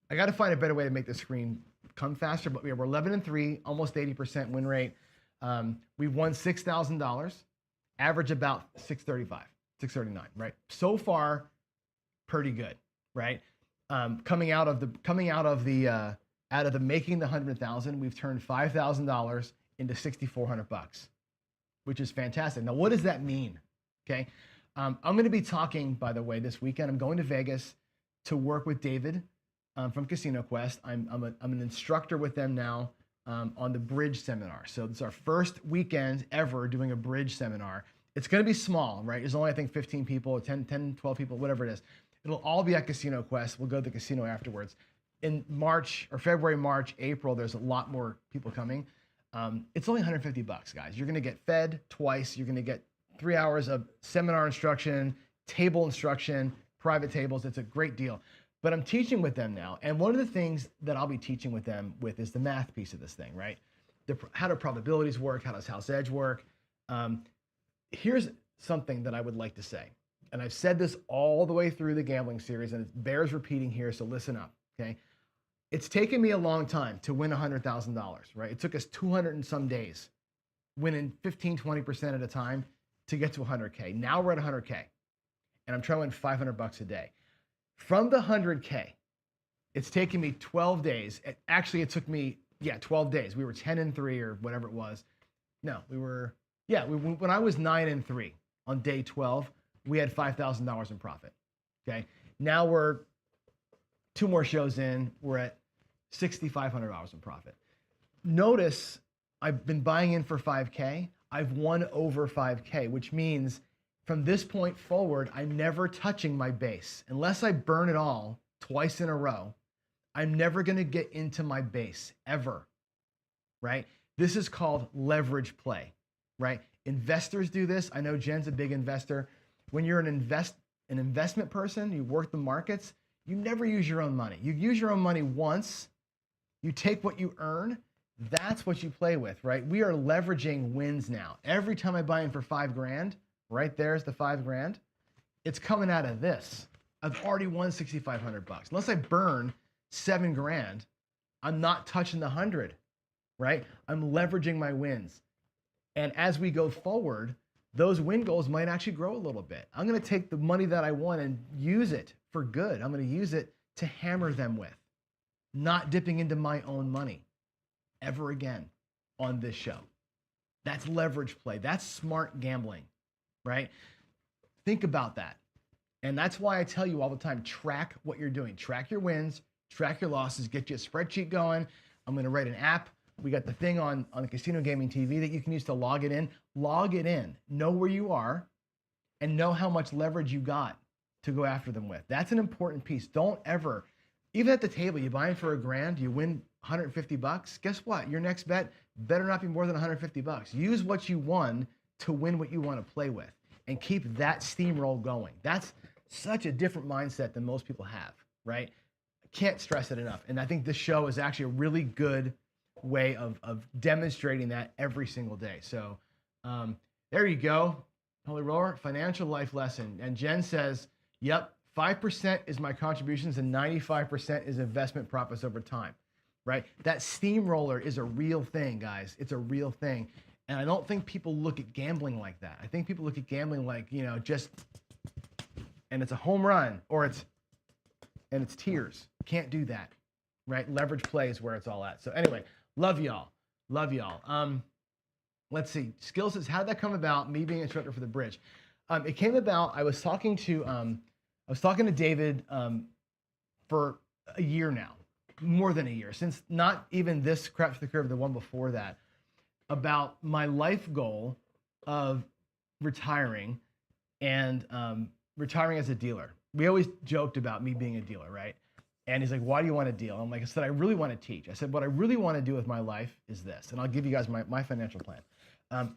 I got to find a better way to make the screen come faster. But we're 11-3, almost 80% win rate. We've won $6,000, average about 635, 639, right? So far, pretty good, right? Coming out of the making the 100,000, we've turned $5,000 into $6,400, which is fantastic. Now, what does that mean? Okay, I'm going to be talking, by the way, this weekend. I'm going to Vegas to work with David from Casino Quest. I'm an instructor with them now on the bridge seminar. So it's our first weekend ever doing a bridge seminar. It's going to be small, right? There's only, I think, 15 people, or 10, 12 people, whatever it is. It'll all be at Casino Quest. We'll go to the casino afterwards. In March or February, March, April, there's a lot more people coming. It's only $150, guys. You're going to get fed twice. You're going to get 3 hours of seminar instruction, table instruction, private tables. It's a great deal. But I'm teaching with them now. And one of the things that I'll be teaching with them with is the math piece of this thing, right? How do probabilities work? How does house edge work? Here's something that I would like to say. And I've said this all the way through the gambling series, and it bears repeating here, so listen up, okay? It's taken me a long time to win $100,000, right? It took us 200 and some days, winning 15, 20% at a time. to get to 100K. Now we're at 100K, and I'm trying to win 500 bucks a day. From the 100K, it's taken me 12 days. Actually, it took me 12 days. We were 10-3 or whatever it was. No, when I was 9-3 on day 12, we had $5,000 in profit. Okay. Now we're 2 more shows in, we're at $6,500 in profit. Notice I've been buying in for 5K. I've won over 5K, which means from this point forward, I'm never touching my base. Unless I burn it all twice in a row, I'm never going to get into my base ever, right? This is called leverage play, right? Investors do this. I know Jen's a big investor. When you're an investment person, you work the markets, you never use your own money. You use your own money once, you take what you earn, that's what you play with, right? We are leveraging wins now. Every time I buy in for $5,000, right there's the $5,000, it's coming out of this. I've already won 6,500 bucks. Unless I burn $7,000, I'm not touching the 100, right? I'm leveraging my wins. And as we go forward, those win goals might actually grow a little bit. I'm going to take the money that I won and use it for good. I'm going to use it to hammer them with, not dipping into my own money ever again on this show. That's leverage play. That's smart gambling, right? Think about that. And that's why I tell you all the time, track what you're doing. Track your wins, track your losses, get you a spreadsheet going. I'm going to write an app. We got the thing on the Casino Gaming TV that you can use to log it in. Log it in. Know where you are and know how much leverage you got to go after them with. That's an important piece. Don't ever, even at the table, you buy in for $1,000, you win 150 bucks. Guess what? Your next bet better not be more than 150 bucks. Use what you won to win what you want to play with and keep that steamroll going. That's such a different mindset than most people have, right? I can't stress it enough. And I think this show is actually a really good way of demonstrating that every single day. So there you go. Holy Roller, financial life lesson. And Jen says, yep, 5% is my contributions and 95% is investment profits over time, right? That steamroller is a real thing, guys. It's a real thing. And I don't think people look at gambling like that. I think people look at gambling like, just, and it's a home run or it's tears. Can't do that, right? Leverage play is where it's all at. So anyway, love y'all. Love y'all. Let's see. Skill says, how did that come about, me being an instructor for the bridge? It came about, I was talking to David for a year now, more than a year, since not even this Crash to the Curve, the one before that, about my life goal of retiring and retiring as a dealer. We always joked about me being a dealer, right? And he's like, why do you want to deal? I'm like, I said, I really want to teach. I said, what I really want to do with my life is this. And I'll give you guys my financial plan.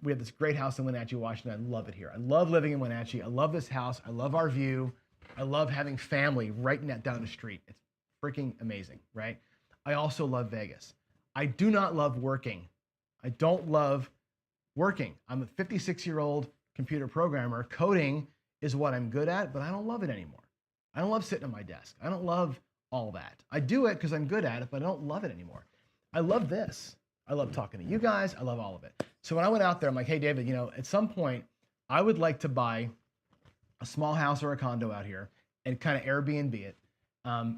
We have this great house in Wenatchee, Washington. I love it here. I love living in Wenatchee. I love this house. I love our view. I love having family right down the street. It's freaking amazing, right? I also love Vegas. I do not love working. I don't love working. I'm a 56-year-old computer programmer. Coding is what I'm good at, but I don't love it anymore. I don't love sitting at my desk. I don't love all that. I do it because I'm good at it, but I don't love it anymore. I love this. I love talking to you guys. I love all of it. So when I went out there, I'm like, hey, David, at some point, I would like to buy a small house or a condo out here and kind of Airbnb it,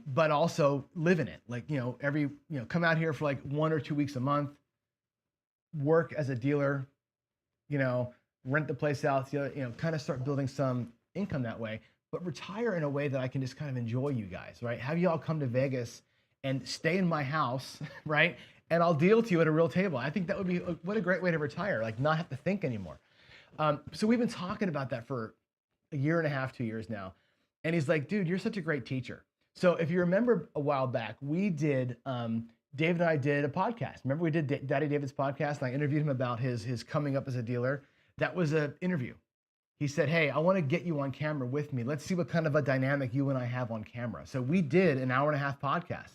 but also live in it. Like, come out here for like 1 or 2 weeks a month, work as a dealer, rent the place out, kind of start building some income that way, but retire in a way that I can just kind of enjoy you guys, right? Have you all come to Vegas and stay in my house, right? And I'll deal to you at a real table. I think that would be, what a great way to retire, like not have to think anymore. So we've been talking about that for a year and a half, 2 years now. And he's like, dude, you're such a great teacher. So if you remember a while back, we did, Dave and I did a podcast. Remember we did Daddy David's podcast and I interviewed him about his coming up as a dealer. That was an interview. He said, hey, I want to get you on camera with me. Let's see what kind of a dynamic you and I have on camera. So we did an 1.5-hour podcast.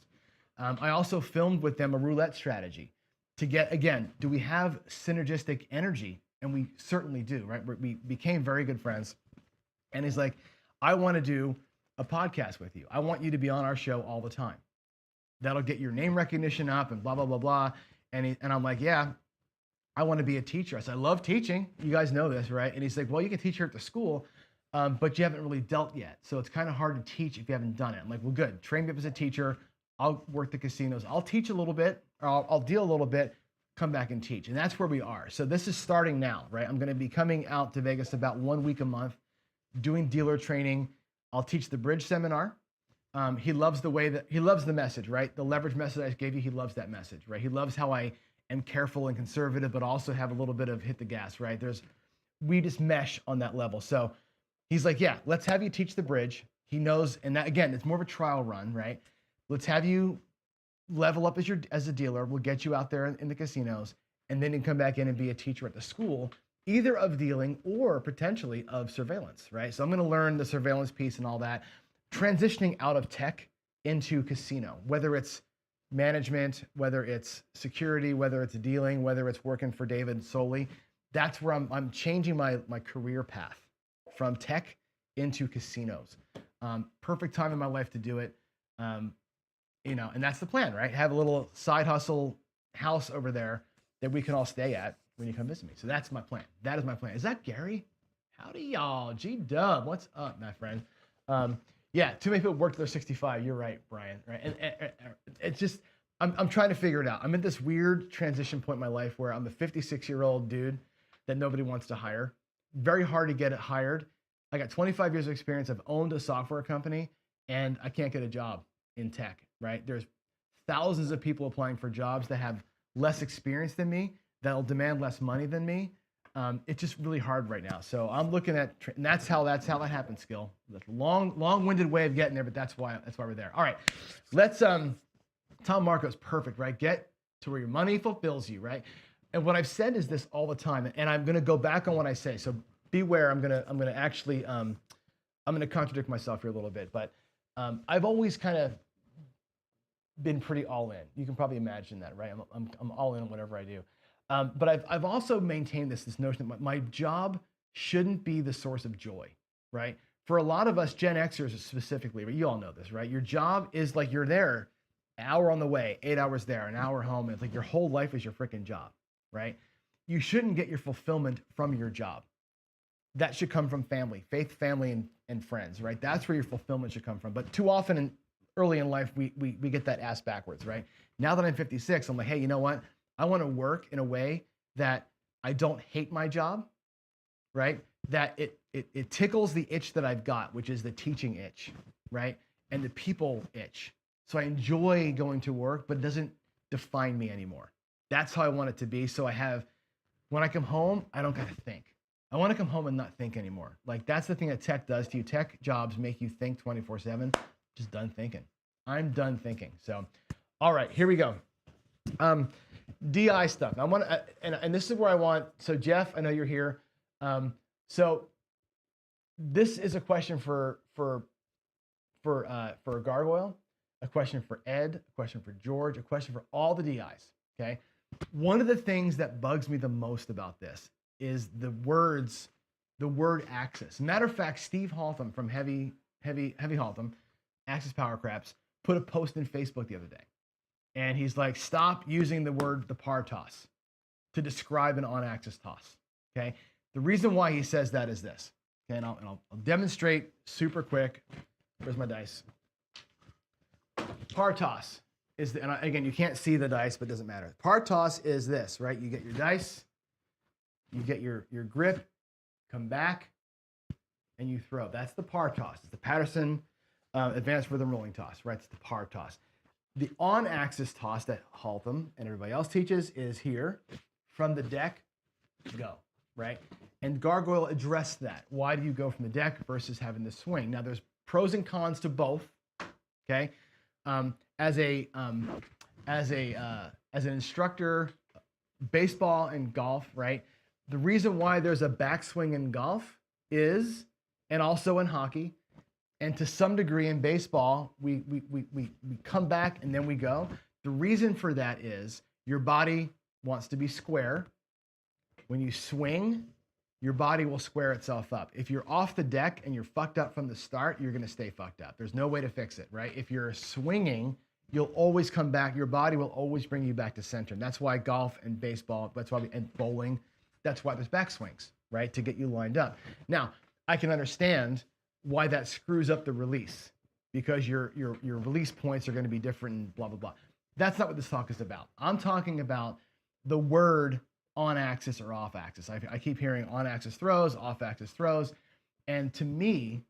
I also filmed with them a roulette strategy to get, again, do we have synergistic energy? And we certainly do, right? We became very good friends. And he's like, I want to do a podcast with you. I want you to be on our show all the time. That'll get your name recognition up and blah, blah, blah, blah. And I'm like, yeah, I want to be a teacher. I said, I love teaching. You guys know this, right? And he's like, well, you can teach here at the school, but you haven't really dealt yet. So it's kind of hard to teach if you haven't done it. I'm like, well, good. Train me up as a teacher. I'll work the casinos. I'll teach a little bit, or I'll deal a little bit, come back and teach. And that's where we are. So this is starting now, right? I'm going to be coming out to Vegas about 1 week a month, doing dealer training. I'll teach the bridge seminar. He loves he loves the message, right? The leverage message I gave you, he loves that message, right? He loves how I am careful and conservative, but also have a little bit of hit the gas, right? We just mesh on that level. So he's like, yeah, let's have you teach the bridge. He knows, and that, again, it's more of a trial run, right? Let's have you level up as a dealer. We'll get you out there in the casinos, and then you can come back in and be a teacher at the school, either of dealing or potentially of surveillance, right? So I'm going to learn the surveillance piece and all that, transitioning out of tech into casino, whether it's management, whether it's security, whether it's dealing, whether it's working for David solely. That's where I'm changing my career path from tech into casinos. Perfect time in my life to do it. And that's the plan, right? Have a little side hustle house over there that we can all stay at when you come visit me. So that's my plan. That is my plan. Is that Gary? Howdy, y'all. G-Dub, what's up, my friend? Yeah, too many people work till they're 65. You're right, Brian. Right, and it's just I'm trying to figure it out. I'm at this weird transition point in my life where I'm a 56-year-old dude that nobody wants to hire. Very hard to get it hired. I got 25 years of experience. I've owned a software company, and I can't get a job in tech. Right? There's thousands of people applying for jobs that have less experience than me, that'll demand less money than me. It's just really hard right now. So I'm looking at, and that's how that happens, Skill. That's a long-winded way of getting there, but that's why we're there. All right, let's. Tom Marco's perfect, right? Get to where your money fulfills you, right? And what I've said is this all the time, and I'm going to go back on what I say. So beware. I'm gonna actually I'm gonna contradict myself here a little bit, but I've always kind of been pretty all in. You can probably imagine that, right? I'm all in on whatever I do. But I've also maintained this notion that my job shouldn't be the source of joy, right? For a lot of us Gen Xers specifically, but you all know this, right? Your job is like you're there, an hour on the way, 8 hours there, an hour home. And it's like your whole life is your freaking job, right? You shouldn't get your fulfillment from your job. That should come from family, faith, family, and friends, right? That's where your fulfillment should come from. But too often early in life, we get that ass backwards, right? Now that I'm 56, I'm like, hey, you know what? I want to work in a way that I don't hate my job, right? That it tickles the itch that I've got, which is the teaching itch, right? And the people itch. So I enjoy going to work, but it doesn't define me anymore. That's how I want it to be. So when I come home, I don't got to think. I want to come home and not think anymore. Like that's the thing that tech does to you. Tech jobs make you think 24/7. Just done thinking. I'm done thinking. So, all right, here we go. DI stuff. I want to, and this is where I want. So Jeff, I know you're here. So this is a question for Gargoyle, a question for Ed, a question for George, a question for all the DIs. Okay. One of the things that bugs me the most about this is the word access. Matter of fact, Steve Haltham from Heavy Haltham, Access Power Craps, put a post in Facebook the other day. And he's like, stop using the par toss to describe an on-axis toss, okay? The reason why he says that is this, okay? And I'll demonstrate super quick. Where's my dice? Par toss is, again, you can't see the dice, but it doesn't matter. Par toss is this, right? You get your dice, you get your grip, come back, and you throw. That's the par toss. It's the Patterson advanced rhythm rolling toss, right? It's the par toss. The on-axis toss that Haltham and everybody else teaches is here, from the deck, go, right? And Gargoyle addressed that. Why do you go from the deck versus having the swing? Now, there's pros and cons to both, okay? As an instructor, baseball and golf, right? The reason why there's a backswing in golf is, and also in hockey, and to some degree in baseball, we come back and then we go. The reason for that is your body wants to be square. When you swing, your body will square itself up. If you're off the deck and you're fucked up from the start, you're going to stay fucked up. There's no way to fix it, right? If you're swinging, you'll always come back. Your body will always bring you back to center. And that's why golf and baseball, and bowling, that's why there's backswings, right? To get you lined up. Now, I can understand why that screws up the release, because your release points are going to be different and blah, blah, blah. That's not what this talk is about. I'm talking about the word on axis or off axis. I keep hearing on axis throws, off axis throws. And to me,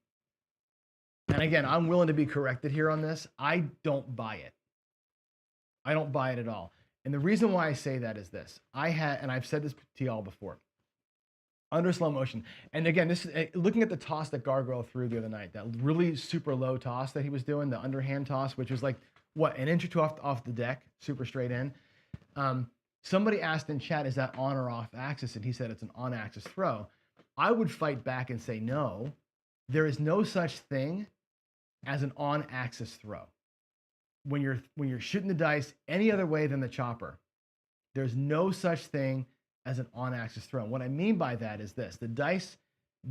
and again, I'm willing to be corrected here on this, I don't buy it. I don't buy it at all. And the reason why I say that is this. And I've said this to y'all before, under slow motion. And again, this is looking at the toss that Gargoyle threw the other night, that really super low toss that he was doing, the underhand toss, which was like, what, an inch or two off the deck, super straight in. Somebody asked in chat, is that on or off axis? And he said it's an on axis throw. I would fight back and say, no, there is no such thing as an on axis throw. When you're shooting the dice any other way than the chopper, there's no such thing as an on axis throw. And what I mean by that is this: the dice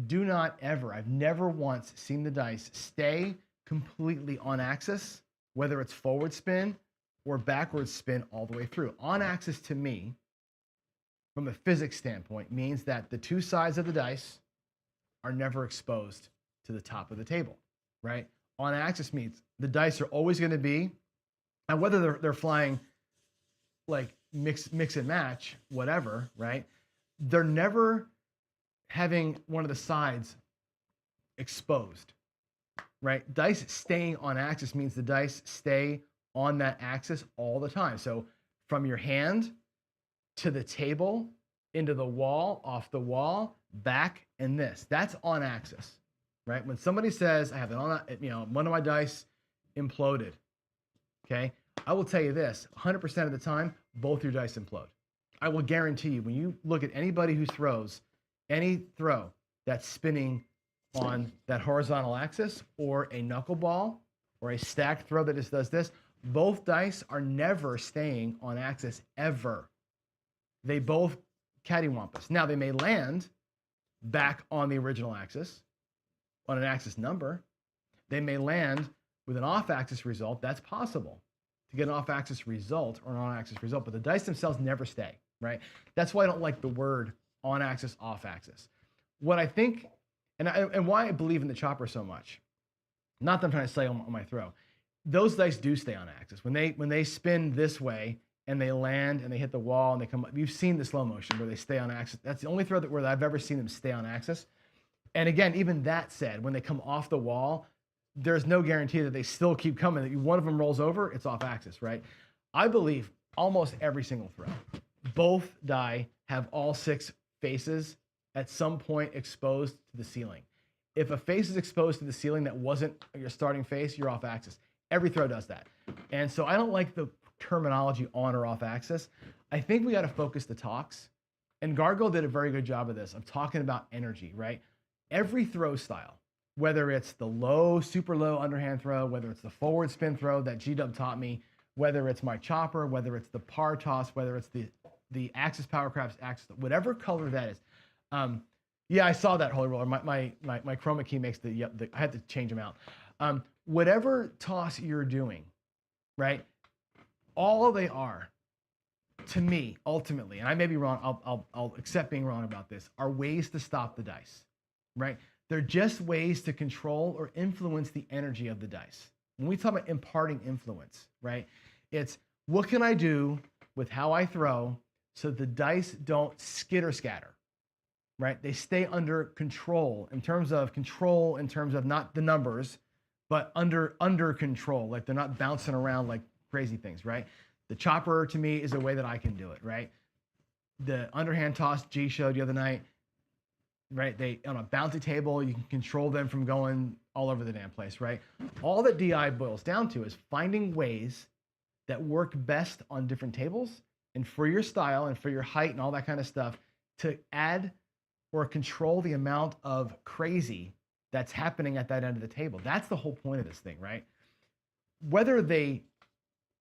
do not ever, I've never once seen the dice stay completely on axis, whether it's forward spin or backwards spin all the way through. On axis, to me, from a physics standpoint, means that the two sides of the dice are never exposed to the top of the table, right? On axis means the dice are always going to be, and whether they're flying like mix and match, whatever, right? They're never having one of the sides exposed, right? Dice staying on axis means the dice stay on that axis all the time. So from your hand to the table, into the wall, off the wall, back, and this. That's on axis, right? When somebody says, I have it on, one of my dice imploded, okay? I will tell you this, 100% of the time, both your dice implode. I will guarantee you, when you look at anybody who throws any throw that's spinning on that horizontal axis, or a knuckleball, or a stacked throw that just does this, both dice are never staying on axis, ever. They both cattywampus. Now, they may land back on the original axis, on an axis number. They may land with an off-axis result. That's possible, to get an off-axis result or an on-axis result, but the dice themselves never stay, right? That's why I don't like the word on-axis, off-axis. What I think, and why I believe in the chopper so much, not that I'm trying to say on my throw, those dice do stay on axis. When they spin this way and they land and they hit the wall and they come up, you've seen the slow motion where they stay on axis. That's the only throw where I've ever seen them stay on axis. And again, even that said, when they come off the wall, there's no guarantee that they still keep coming. That one of them rolls over, it's off axis, right? I believe almost every single throw, both die have all 6 faces at some point exposed to the ceiling. If a face is exposed to the ceiling that wasn't your starting face, you're off axis. Every throw does that. And so I don't like the terminology on or off axis. I think we got to focus the talks. And Gargoyle did a very good job of this, of talking about energy, right? Every throw style, whether it's the low, super low underhand throw, whether it's the forward spin throw that G-Dub taught me, whether it's my chopper, whether it's the par toss, whether it's the axis power crafts, axis, whatever color that is. Yeah, I saw that, Holy Roller. My chroma key makes I had to change them out. Whatever toss you're doing, right? All they are, to me, ultimately, and I may be wrong, I'll accept being wrong about this, are ways to stop the dice, right? They're just ways to control or influence the energy of the dice. When we talk about imparting influence, right? It's what can I do with how I throw so the dice don't skitter scatter, right? They stay under control in terms of not the numbers, but under control. Like they're not bouncing around like crazy things, right? The chopper, to me, is a way that I can do it, right? The underhand toss G showed the other night, right? They, on a bounty table, you can control them from going all over the damn place, right? All that DI boils down to is finding ways that work best on different tables and for your style and for your height and all that kind of stuff to add or control the amount of crazy that's happening at that end of the table. That's the whole point of this thing, right? Whether they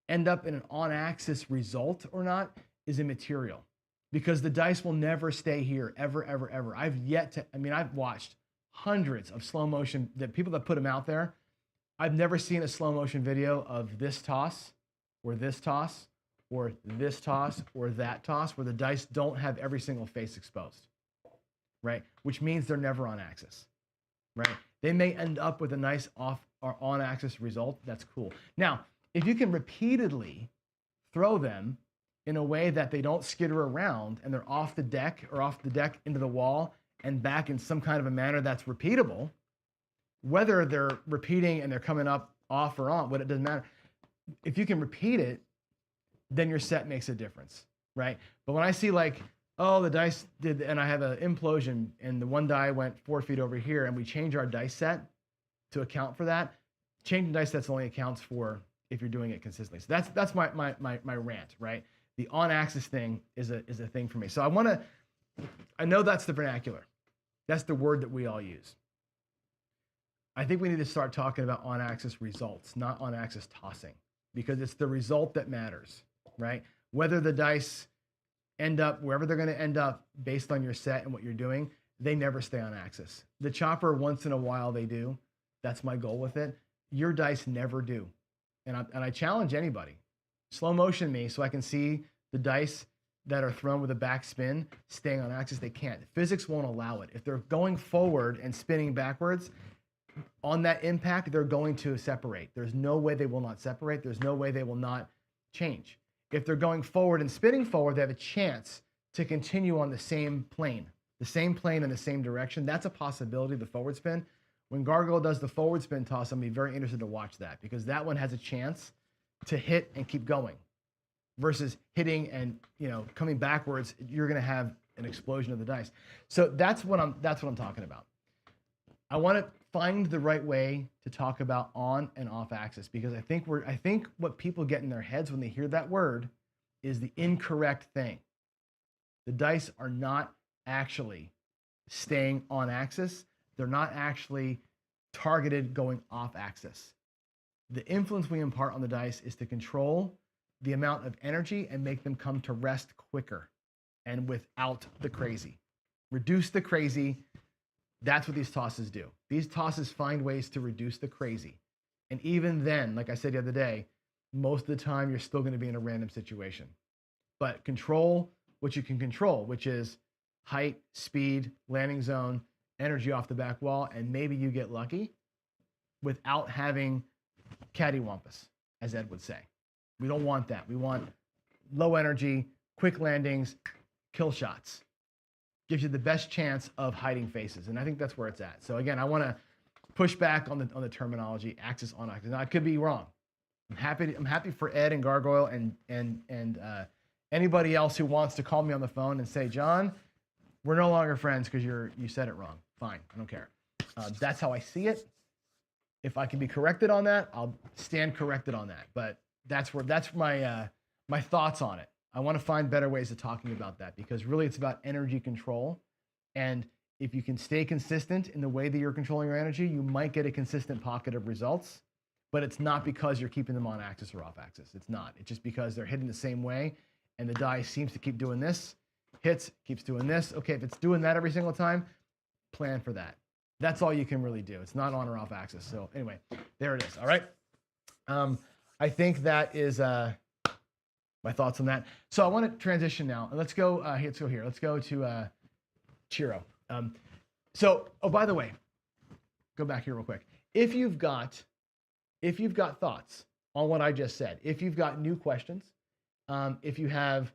end up in an on-axis result or not is immaterial, because the dice will never stay here, ever, ever, ever. I've watched hundreds of slow motion, the people that put them out there. I've never seen a slow motion video of this toss or this toss, or this toss, or that toss, where the dice don't have every single face exposed, right? Which means they're never on axis, right? They may end up with a nice off or on axis result. That's cool. Now, if you can repeatedly throw them in a way that they don't skitter around and they're off the deck or off the deck into the wall and back in some kind of a manner that's repeatable, whether they're repeating and they're coming up off or on, it doesn't matter. If you can repeat it, then your set makes a difference, right? But when I see like, oh, the dice did, and I have an implosion and the one die went 4 feet over here and we change our dice set to account for that, changing dice sets only accounts for if you're doing it consistently. So that's my rant, right? The on-axis thing is a thing for me. So I know that's the vernacular. That's the word that we all use. I think we need to start talking about on-axis results, not on-axis tossing, because it's the result that matters, right? Whether the dice end up wherever they're going to end up based on your set and what you're doing, they never stay on axis. The chopper, once in a while, they do. That's my goal with it. Your dice never do. And I challenge anybody. Slow motion me so I can see the dice that are thrown with a back spin staying on axis. They can't. Physics won't allow it. If they're going forward and spinning backwards, on that impact, they're going to separate. There's no way they will not separate. There's no way they will not change. If they're going forward and spinning forward, they have a chance to continue on the same plane in the same direction. That's a possibility, the forward spin. When Gargoyle does the forward spin toss, I'm going to be very interested to watch that because that one has a chance to hit and keep going versus hitting and, coming backwards. You're going to have an explosion of the dice. So that's what I'm talking about. I want to find the right way to talk about on and off axis because I think what people get in their heads when they hear that word is the incorrect thing. The dice are not actually staying on axis. They're not actually targeted going off axis. The influence we impart on the dice is to control the amount of energy and make them come to rest quicker and without the crazy. Reduce the crazy. That's what these tosses do. These tosses find ways to reduce the crazy. And even then, like I said the other day, most of the time you're still going to be in a random situation. But control what you can control, which is height, speed, landing zone, energy off the back wall, and maybe you get lucky without having cattywampus, as Ed would say. We don't want that. We want low energy, quick landings, kill shots. Gives you the best chance of hiding faces, and I think that's where it's at. So again, I want to push back on the terminology axis on axis. Now I could be wrong. I'm happy for Ed and Gargoyle and anybody else who wants to call me on the phone and say, John, we're no longer friends because you said it wrong. Fine, I don't care. That's how I see it. If I can be corrected on that, I'll stand corrected on that. But that's my thoughts on it. I want to find better ways of talking about that because really it's about energy control. And if you can stay consistent in the way that you're controlling your energy, you might get a consistent pocket of results, but it's not because you're keeping them on axis or off axis. It's not. It's just because they're hitting the same way and the die seems to keep doing this, hits, keeps doing this. Okay, if it's doing that every single time, plan for that. That's all you can really do. It's not on or off axis. So anyway, there it is. All right. I think that is my thoughts on that. So I want to transition now, and let's go here. Let's go to Chiro. By the way, go back here real quick. If you've got thoughts on what I just said, if you've got new questions, if you have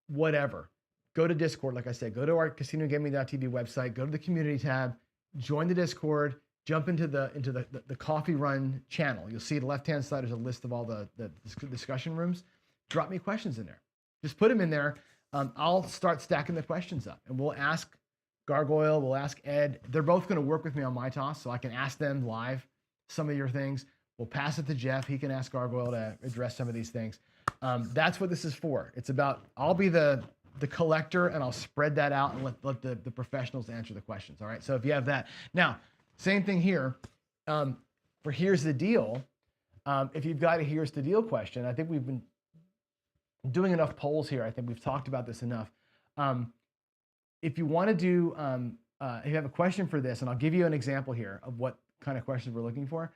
whatever, go to Discord. Like I said, go to our casinogaming.tv website, go to the community tab, join the Discord, jump into the coffee run channel. You'll see the left-hand side, there's a list of all the discussion rooms. Drop me questions in there. Just put them in there. I'll start stacking the questions up and we'll ask Gargoyle, we'll ask Ed. They're both going to work with me on my toss so I can ask them live some of your things. We'll pass it to Jeff. He can ask Gargoyle to address some of these things. That's what this is for. It's about, I'll be the collector and I'll spread that out and let the professionals answer the questions. All right. So if you have that. Now, same thing here. For here's the deal. If you've got a here's the deal question, I think we've been doing enough polls here. I think we've talked about this enough. If you want to do, if you have a question for this, and I'll give you an example here of what kind of questions we're looking for,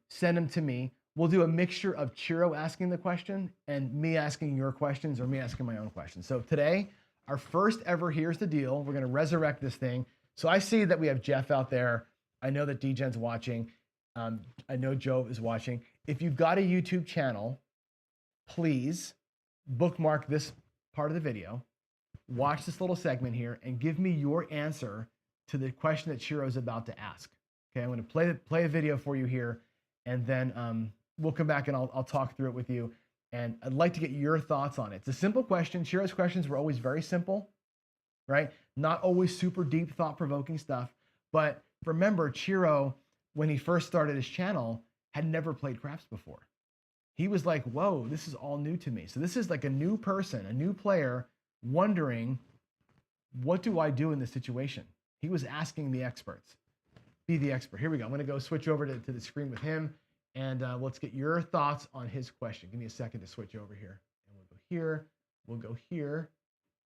send them to me, we'll do a mixture of Chiro asking the question and me asking your questions or me asking my own questions. So today, our first ever Here's the Deal. We're going to resurrect this thing. So I see that we have Jeff out there. I know that DGen's watching. I know Joe is watching. If you've got a YouTube channel, please bookmark this part of the video, watch this little segment here, and give me your answer to the question that Chiro is about to ask. Okay, I'm going to play a video for you here, and then we'll come back and I'll talk through it with you. And I'd like to get your thoughts on it. It's a simple question. Chiro's questions were always very simple, right? Not always super deep, thought-provoking stuff. But remember, Chiro, when he first started his channel, had never played craps before. He was like, whoa, this is all new to me. So this is like a new person, a new player, wondering, what do I do in this situation? He was asking the experts. Be the expert. Here we go. I'm going to go switch over to the screen with him, and let's get your thoughts on his question. Give me a second to switch over here. And we'll go here. We'll go here,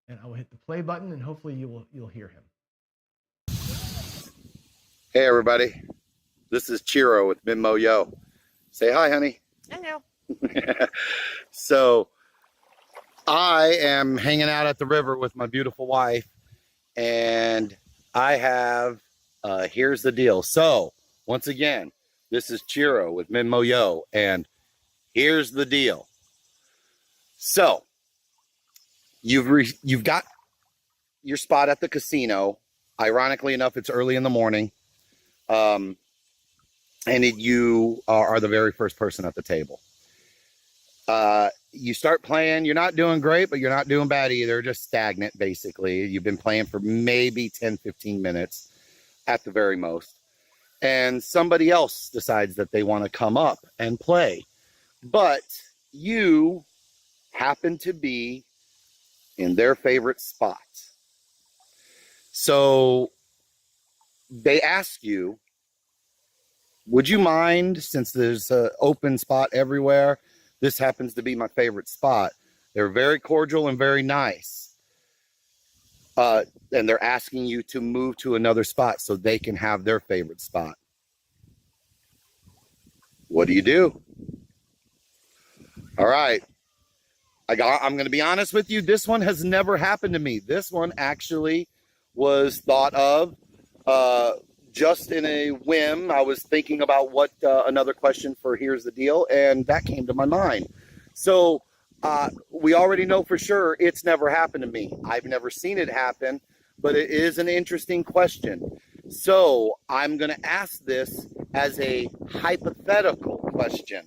and I will hit the play button, and hopefully you'll hear him. Hey everybody, this is Chiro with Minmo Yo. Say hi, honey. Hello. So I am hanging out at the river with my beautiful wife, and I have here's the deal. So once again, this is Chiro with Minmo Yo, and here's the deal. So you've got your spot at the casino. Ironically enough, it's early in the morning. You are the very first person at the table. You start playing, you're not doing great, but you're not doing bad either, just stagnant basically. You've been playing for maybe 10, 15 minutes at the very most. And somebody else decides that they want to come up and play. But you happen to be in their favorite spot. So they ask you, would you mind, since there's an open spot everywhere, this happens to be my favorite spot. They're very cordial and very nice. And they're asking you to move to another spot so they can have their favorite spot. What do you do? All right. I'm going to be honest with you. This one has never happened to me. This one actually was thought of just in a whim. I was thinking about what another question for Here's the Deal, and that came to my mind. So we already know for sure it's never happened to me. I've never seen it happen, but it is an interesting question. So I'm going to ask this as a hypothetical question.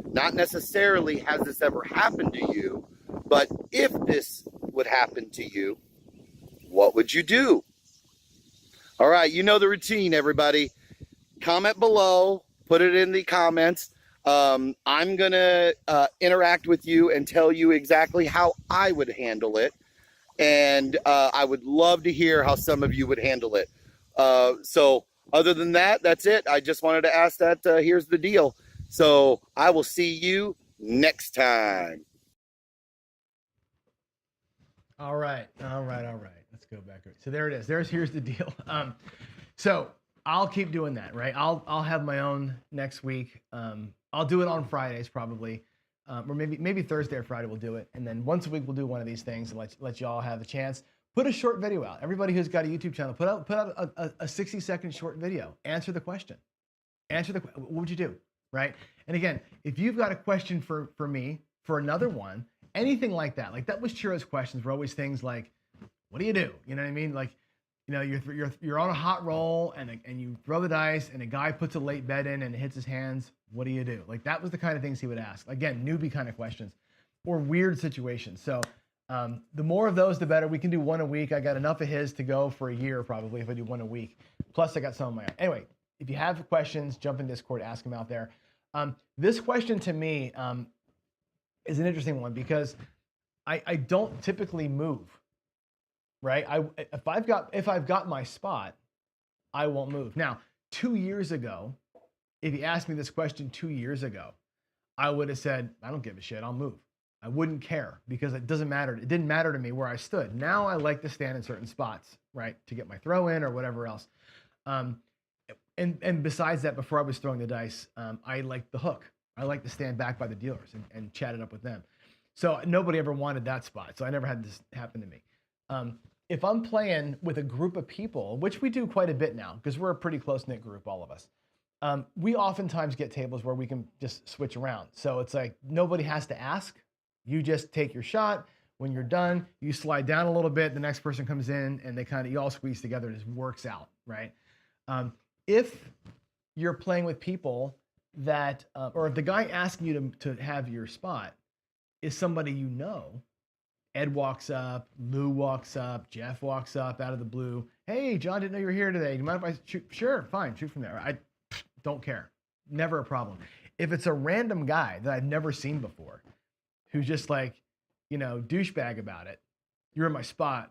Not necessarily has this ever happened to you, but if this would happen to you, what would you do? All right, you know the routine, everybody. Comment below, put it in the comments. I'm going to interact with you and tell you exactly how I would handle it. And I would love to hear how some of you would handle it. So other than that, that's it. I just wanted to ask that. Here's the deal. So I will see you next time. All right. Let's go back. So there it is. Here's the deal. So I'll keep doing that, right? I'll have my own next week. I'll do it on Fridays probably, or maybe Thursday or Friday we'll do it, and then once a week we'll do one of these things and let y'all have the chance. Put a short video out. Everybody who's got a YouTube channel, put out a 60-second short video. Answer the question. What would you do, right? And again, if you've got a question for me for another one, anything like that was Chiro's questions were always things like, what do you do? You know what I mean? Like, you know, you're on a hot roll and you throw the dice and a guy puts a late bet in and it hits his hands. What do you do? Like that was the kind of things he would ask. Again, newbie kind of questions or weird situations. So the more of those, the better. We can do one a week. I got enough of his to go for a year probably if I do one a week. Plus I got some of my own. Anyway, if you have questions, jump in Discord, ask them out there. This question to me is an interesting one because I don't typically move. Right? If I've got my spot, I won't move. Now, 2 years ago, if you asked me this question 2 years ago, I would have said, I don't give a shit, I'll move. I wouldn't care because it doesn't matter. It didn't matter to me where I stood. Now I like to stand in certain spots, right? To get my throw in or whatever else. And besides that, before I was throwing the dice, I liked the hook. I like to stand back by the dealers and chat it up with them. So nobody ever wanted that spot. So I never had this happen to me. If I'm playing with a group of people, which we do quite a bit now, because we're a pretty close-knit group, all of us, we oftentimes get tables where we can just switch around. So it's like nobody has to ask. You just take your shot. When you're done, you slide down a little bit. The next person comes in, and you all squeeze together. It just works out, right? If you're playing with people that, or if the guy asking you to have your spot is somebody you know, Ed walks up, Lou walks up, Jeff walks up out of the blue. Hey, John, didn't know you were here today. Do you mind if I shoot? Sure, fine, shoot from there. I don't care. Never a problem. If it's a random guy that I've never seen before, who's just like, douchebag about it, you're in my spot,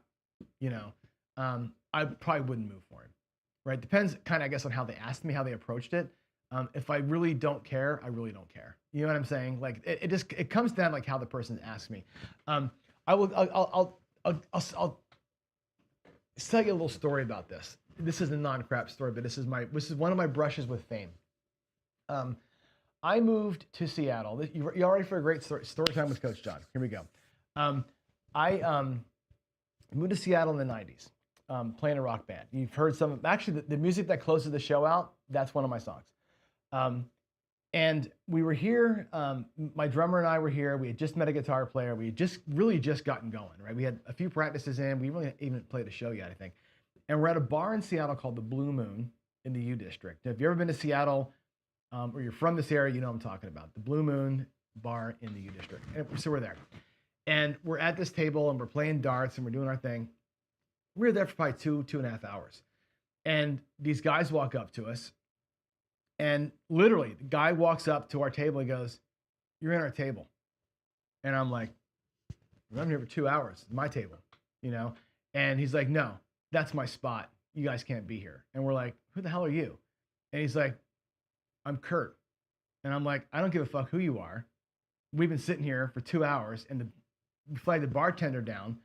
I probably wouldn't move for him, right? Depends kind of, I guess, on how they asked me, how they approached it. If I really don't care, I really don't care. You know what I'm saying? Like it comes down like how the person asks me. I'll tell you a little story about this. This is a non-crap story, but this is one of my brushes with fame. I moved to Seattle. You ready for a great story time with Coach John? Here we go. I moved to Seattle in the 90s, playing a rock band. You've heard actually the music that closes the show out, that's one of my songs. And we were here, my drummer and I were here. We had just met a guitar player. We had just gotten going, right? We had a few practices in. We really even played a show yet, I think. And we're at a bar in Seattle called the Blue Moon in the U District. If you've ever been to Seattle, or you're from this area, you know what I'm talking about. The Blue Moon bar in the U District. And so we're there. And we're at this table and we're playing darts and we're doing our thing. We were there for probably 2.5 hours. And these guys walk up to us. And literally, the guy walks up to our table and goes, "You're in our table." And I'm like, "I'm here for 2 hours. It's my table, And he's like, "No, that's my spot. You guys can't be here." And we're like, "Who the hell are you?" And he's like, "I'm Kurt." And I'm like, "I don't give a fuck who you are. We've been sitting here for 2 hours." And we flagged the bartender down.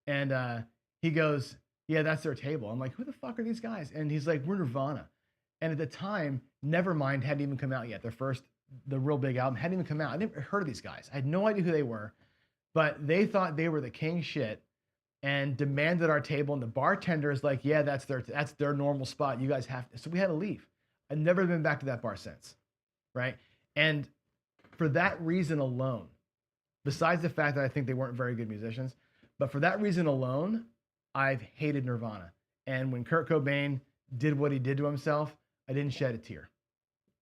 And he goes, "Yeah, that's their table." I'm like, "Who the fuck are these guys?" And he's like, "We're Nirvana." And at the time, Nevermind hadn't even come out yet. The real big album hadn't even come out. I never heard of these guys. I had no idea who they were, but they thought they were the king shit and demanded our table. And the bartender is like, "Yeah, that's their normal spot. You guys have to." So we had to leave. I've never been back to that bar since, right? And for that reason alone, besides the fact that I think they weren't very good musicians, but for that reason alone, I've hated Nirvana. And when Kurt Cobain did what he did to himself, I didn't shed a tear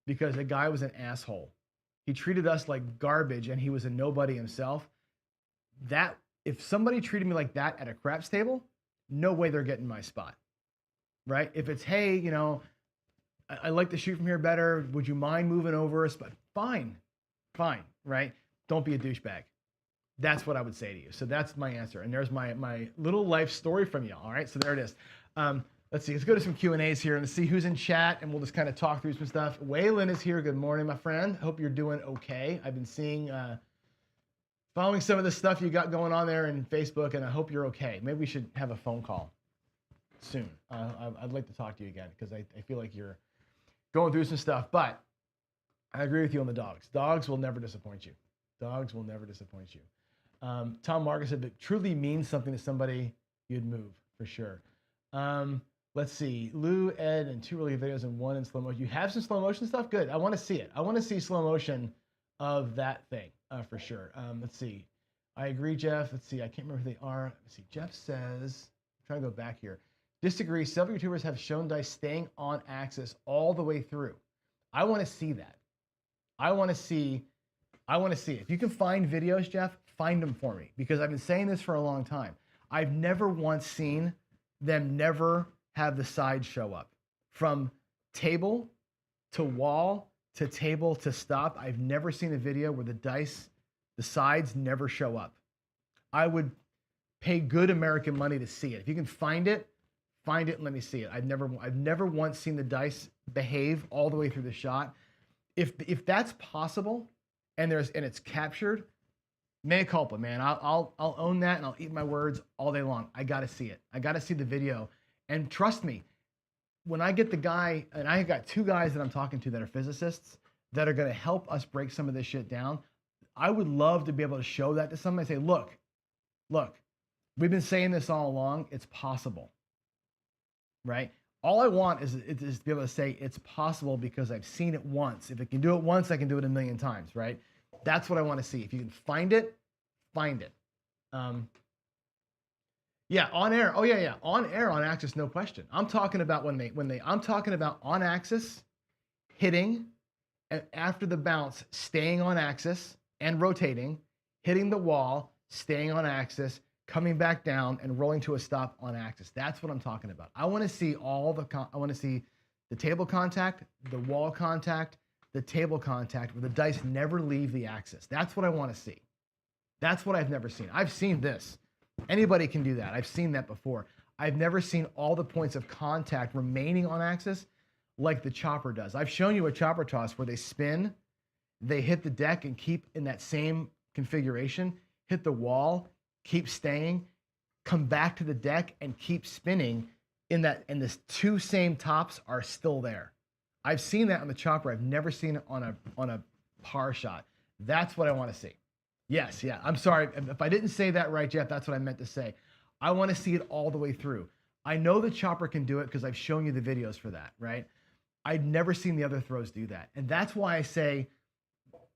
because the guy was an asshole. He treated us like garbage and he was a nobody himself. That if somebody treated me like that at a craps table, no way they're getting my spot, right? If it's, "Hey, I like to shoot from here better. Would you mind moving over a spot?" Fine, right? Don't be a douchebag. That's what I would say to you. So that's my answer. And there's my little life story from you. All right, so there it is. Let's see. Let's go to some Q&As here and see who's in chat, and we'll just kind of talk through some stuff. Waylon is here. Good morning, my friend. Hope you're doing okay. I've been following some of the stuff you got going on there in Facebook, and I hope you're okay. Maybe we should have a phone call soon. I'd like to talk to you again because I feel like you're going through some stuff. But I agree with you on the dogs. Dogs will never disappoint you. Dogs will never disappoint you. Tom Marcus said it truly means something to somebody, you'd move for sure. Let's see. Lou, Ed, and 2 really videos and 1 in slow motion. You have some slow motion stuff? Good. I want to see it. I want to see slow motion of that thing for sure. Let's see. I agree, Jeff. Let's see. I can't remember who they are. Let's see. Jeff says, I'm trying to go back here. Disagree. Several YouTubers have shown dice staying on axis all the way through. I want to see that. I want to see it. If you can find videos, Jeff, find them for me because I've been saying this for a long time. I've never once seen them never have the sides show up. From table to wall to table to stop, I've never seen a video where the sides never show up. I would pay good American money to see it. If you can find it and let me see it. I've never once seen the dice behave all the way through the shot. If that's possible and it's captured, mea culpa, man. I'll own that and I'll eat my words all day long. I got to see it. I got to see the video. And trust me, when I get the guy, and I got 2 guys that I'm talking to that are physicists that are going to help us break some of this shit down. I would love to be able to show that to somebody and say, look, we've been saying this all along. It's possible, right? All I want is to be able to say it's possible because I've seen it once. If it can do it once, I can do it a million times, right? That's what I want to see. If you can find it, find it. Yeah, on air. Oh yeah, on air, on axis, no question. I'm talking about I'm talking about on axis, hitting, and after the bounce, staying on axis and rotating, hitting the wall, staying on axis, coming back down and rolling to a stop on axis. That's what I'm talking about. I want to see I want to see the table contact, the wall contact, the table contact where the dice never leave the axis. That's what I want to see. That's what I've never seen. I've seen this. Anybody can do that. I've seen that before. I've never seen all the points of contact remaining on axis like the chopper does. I've shown you a chopper toss where they spin, they hit the deck and keep in that same configuration, hit the wall, keep staying, come back to the deck and keep spinning and the two same tops are still there. I've seen that on the chopper. I've never seen it on a par shot. That's what I want to see. Yes, yeah. I'm sorry. If I didn't say that right, Jeff, that's what I meant to say. I want to see it all the way through. I know the chopper can do it because I've shown you the videos for that, right? I've never seen the other throws do that. And that's why I say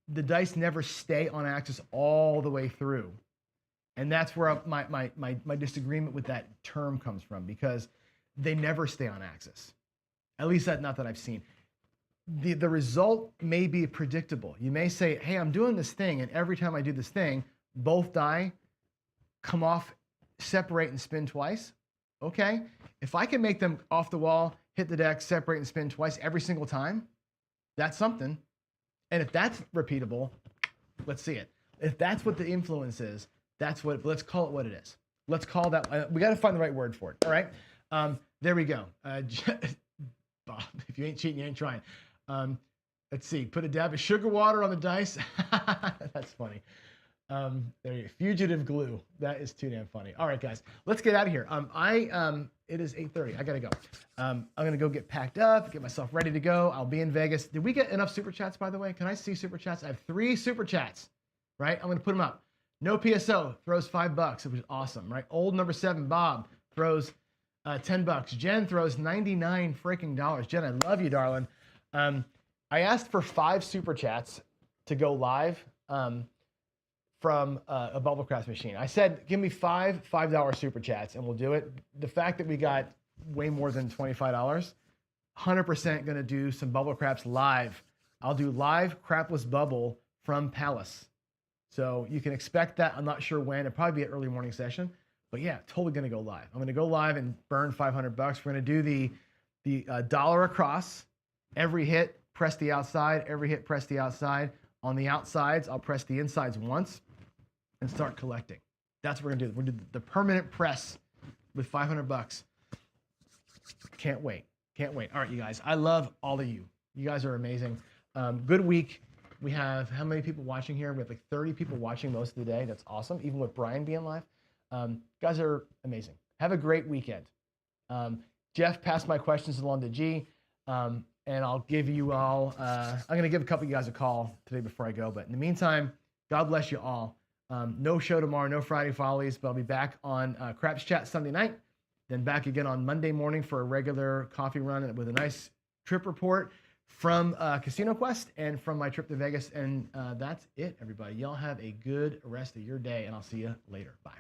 the dice never stay on axis all the way through. And that's where my disagreement with that term comes from, because they never stay on axis. At least not that I've seen. The result may be predictable. You may say, hey, I'm doing this thing, and every time I do this thing, both die come off, separate, and spin twice. Okay. If I can make them off the wall, hit the deck, separate, and spin twice every single time, that's something. And if that's repeatable, let's see it. If that's what the influence is, let's call it what it is. Let's call that, we got to find the right word for it. All right. There we go. Bob, if you ain't cheating, you ain't trying. Let's see. Put a dab of sugar water on the dice. That's funny. There you go. Fugitive glue. That is too damn funny. All right, guys, let's get out of here. It is 8:30. I gotta go. I'm gonna go get packed up, get myself ready to go. I'll be in Vegas. Did we get enough super chats, by the way? Can I see super chats? I have 3 super chats, right? I'm gonna put them up. No PSO throws $5, which is awesome, right? Old number 7, Bob, throws $10. Jen throws 99 freaking dollars. Jen, I love you, darling. I asked for 5 super chats to go live from a Bubble Craft machine. I said, give me 5 $5 super chats and we'll do it. The fact that we got way more than $25, 100% going to do some Bubble Crafts live. I'll do live crapless bubble from Palace. So you can expect that. I'm not sure when. It'll probably be an early morning session. But yeah, totally going to go live. I'm going to go live and burn $500. We're going to do the dollar across. Every hit, press the outside. Every hit, press the outside. On the outsides, I'll press the insides once and start collecting. That's what we're going to do. We're going to do the permanent press with $500. Can't wait. Can't wait. All right, you guys. I love all of you. You guys are amazing. Good week. We have how many people watching here? We have like 30 people watching most of the day. That's awesome. Even with Brian being live. Guys are amazing. Have a great weekend. Jeff passed my questions along to G. And I'll give you all, I'm going to give a couple of you guys a call today before I go. But in the meantime, God bless you all. No show tomorrow, no Friday Follies, but I'll be back on Craps Chat Sunday night. Then back again on Monday morning for a regular coffee run with a nice trip report from Casino Quest and from my trip to Vegas. And that's it, everybody. Y'all have a good rest of your day, and I'll see you later. Bye.